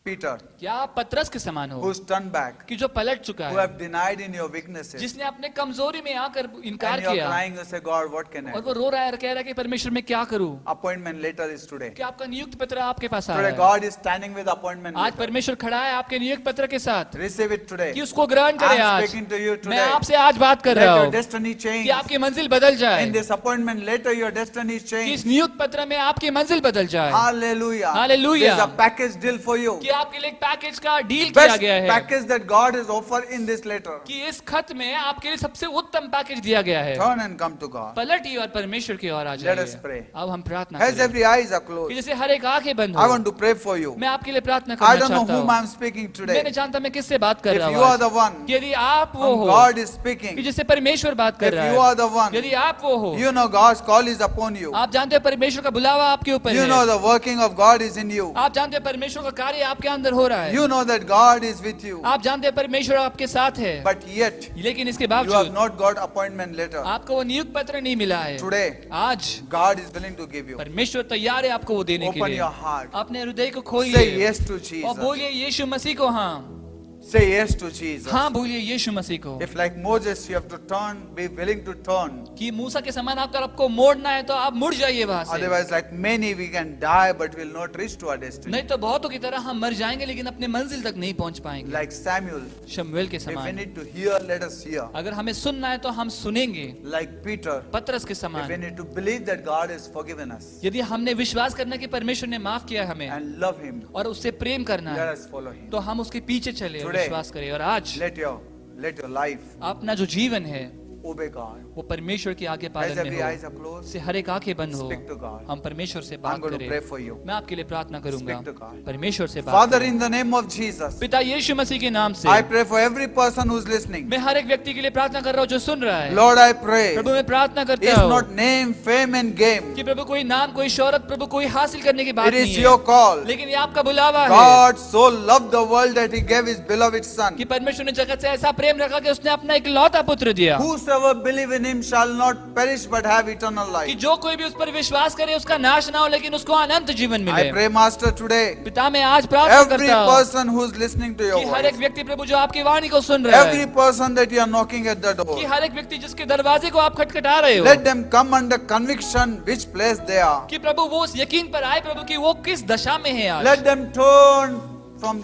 Peter क्या आप पतरस के समान हो who's turned back, कि जो पलट चुका who है, have denied in your weaknesses, जिसने अपने कमजोरी में आकर इनकार and you're किया crying and say, God, what can I और do? वो रो रहा है और कह रहा है कि परमेश्वर मैं क्या करूं। Appointment letter is today. कि आपका नियुक्त पत्र आपके पास आ Today रहा है। God is standing with appointment आज letter. परमेश्वर खड़ा है आपके नियुक्त पत्र के साथ Receive it today. कि उसको ग्रहण करें I'm आज। speaking to you मैं today. आपसे आज बात कर Let रहा your हूँ destiny change. कि आपकी मंजिल बदल जाए, In this appointment letter, your destiny is कि changed. इस नियुक्त पत्र में आपकी मंजिल बदल जाए। Hallelujah. Hallelujah. There's a package deal for you. कि आपके लिए एक पैकेज का डील किया Best गया है package that God has offered in this letter. कि इस खत में आपके लिए सबसे उत्तम पैकेज दिया गया है। Turn and come to God. पलटिए और परमेश्वर की ओर आ Let us जाइए। pray. अब हम प्रार्थना As करें every eyes are कि closed, जैसे हर एक आंखें बंद I हो। want to pray for you. मैं आपके लिए प्रार्थना I करना don't know चाहता whom हूँ। I'm speaking मैं today. नहीं जानता मैं किससे बात कर If रहा you are हूँ। the one यदि आप वो whom हो God is कि speaking, जिससे परमेश्वर बात कर if रहा you are है, the one, यदि आप वो हो, you know God's call is upon you. आप जानते हैं परमेश्वर का बुलावा आपके ऊपर You know है, the working of God is in you. आप जानते हैं परमेश्वर का कार्य आपके अंदर हो रहा है, You know that God is with you. आप जानते हैं परमेश्वर आपके साथ है, But yet, लेकिन इसके you have बावजूद not got appointment letter. आपको वो नियुक्त पत्र नहीं मिला है। Today, आज God is willing to give you. परमेश्वर तैयार है आपको वो देने के Open लिए। your heart. अपने हृदय को Say खोलिए yes to और Jesus. बोलिए यीशु मसीह को हाँ। Say yes to Jesus. हाँ बोलिए यीशु मसीह को। If like Moses, you have to turn, be willing to turn. कि मूसा के समान अगर आपको मोड़ना है तो आप मुड़ जाइए वहां से। Otherwise, like many, we can die, but will not reach to our destiny. नहीं तो बहुतों की तरह हम मर जाएंगे लेकिन अपने मंजिल तक नहीं पहुंच पाएंगे। Like Samuel, शमूएल के if we समान need to hear, let us hear. अगर हमें सुनना है तो हम सुनेंगे। Like Peter, पतरस के if we समान need to believe that God has forgiven us यदि हमने विश्वास करना कि परमेश्वर ने माफ किया हमें and love Him, और उससे प्रेम करना let है us follow Him. तो हम उसके पीछे चले और Today, विश्वास करें। और आज Let your life अपना जो जीवन है obey God. वो परमेश्वर की आज्ञा As पालन every में eyes हो, are closed, से हर एक आंखें बंद हो, speak to God. हम परमेश्वर से I'm बात going to pray करें। for you. मैं आपके लिए प्रार्थना करूंगा, Speak to God. परमेश्वर से बात Father, करें। in the name of Jesus, पिता यीशु मसीह के नाम से I pray for every person who's listening. मैं हर एक व्यक्ति के लिए प्रार्थना कर रहा हूँ जो सुन रहा है। Lord, I pray, प्रभु मैं प्रार्थना करता it's हूँ not name, fame and game. कि प्रभु कोई नाम कोई शोहरत प्रभु कोई हासिल करने की बात It नहीं is है, your call. लेकिन ये आपका बुलावा है God so loved the world that He gave His beloved Son. कि परमेश्वर ने जगत से ऐसा प्रेम रखा कि उसने अपना एक लौता पुत्र दिया Whosoever believe in Him shall not perish but have eternal कि life. जो कोई भी उस पर विश्वास करे उसका नाश ना हो लेकिन उसको अनंत जीवन I मिले। pray, Master, today, पिता मैं आज प्रार्थना every करता हूँ person who's listening to your कि हर एक voice, व्यक्ति प्रभु जो आपकी वाणी को सुन रहा every है, person that you are knocking at the कि door, हर एक व्यक्ति जिसके दरवाजे को आप खटखटा रहे हो let them come under conviction which place they are. कि प्रभु वो उस यकीन पर आए प्रभु कि वो किस दशा में है आज। Let them turn from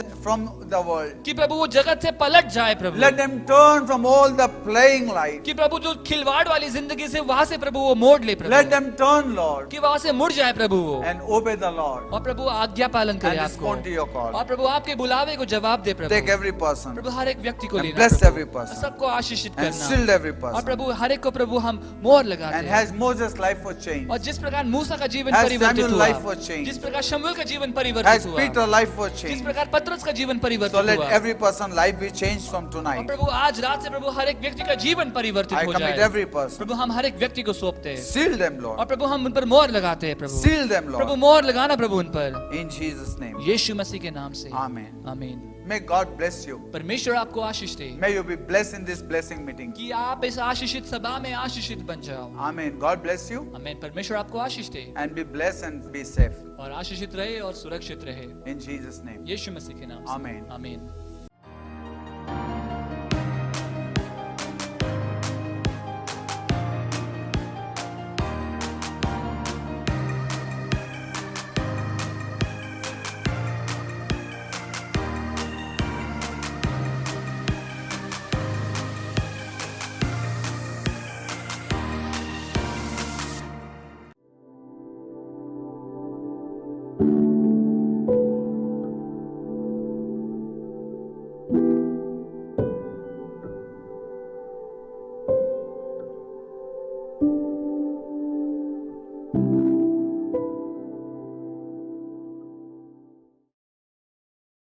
the world. कि प्रभु वो जगत से पलट जाए प्रभु, Let them turn from all the playing life. कि प्रभु जो खिलवाड़ वाली जिंदगी से वहां से प्रभु वो मोड़ ले प्रभु, Let them turn, Lord, कि वहां से मुड़ जाए प्रभु वो, and obey the Lord और प्रभु आज्ञा पालन करे and आपको, respond to your call. और प्रभु आपके बुलावे को जवाब दे प्रभु, Take every person प्रभु हर एक व्यक्ति को and लेना bless प्रभु, every person सबको आशीषित and करना, shield every और person. प्रभु हर एक को प्रभु हम मोहर लगाते And हैं, as Moses' life was changed, और जिस प्रकार मूसा का जीवन as परिवर्तित Samuel's हुआ, life was changed, जिस प्रकार शमूएल का जीवन परिवर्तित as हुआ, Peter's life was जिस changed, प्रकार पतरस का जीवन so परिवर्तित let हुआ, every person's life be changed from और tonight. प्रभु आज रात से प्रभु हर एक व्यक्ति का जीवन परिवर्तित I हो commit जाए, every person. प्रभु हम हर एक व्यक्ति को सौंपते हैं, Seal them, और Lord. प्रभु हम उन पर मोहर लगाते हैं प्रभु, Seal them, प्रभु Lord. मोहर लगाना प्रभु उन पर, In Jesus' name. यीशु मसीह के नाम से, Amen. आमीन। May God bless you. परमेश्वर आपको आशीष दे, May you be blessed in this blessing meeting. कि आप इस आशीषित सभा में आशीषित बन जाओ, Amen. God bless you आमीन। परमेश्वर आपको आशीष दे and be blessed and be safe. और आशीषित रहे और सुरक्षित रहे, In Jesus' name. यीशु मसीह के नाम से, Amen. आमीन।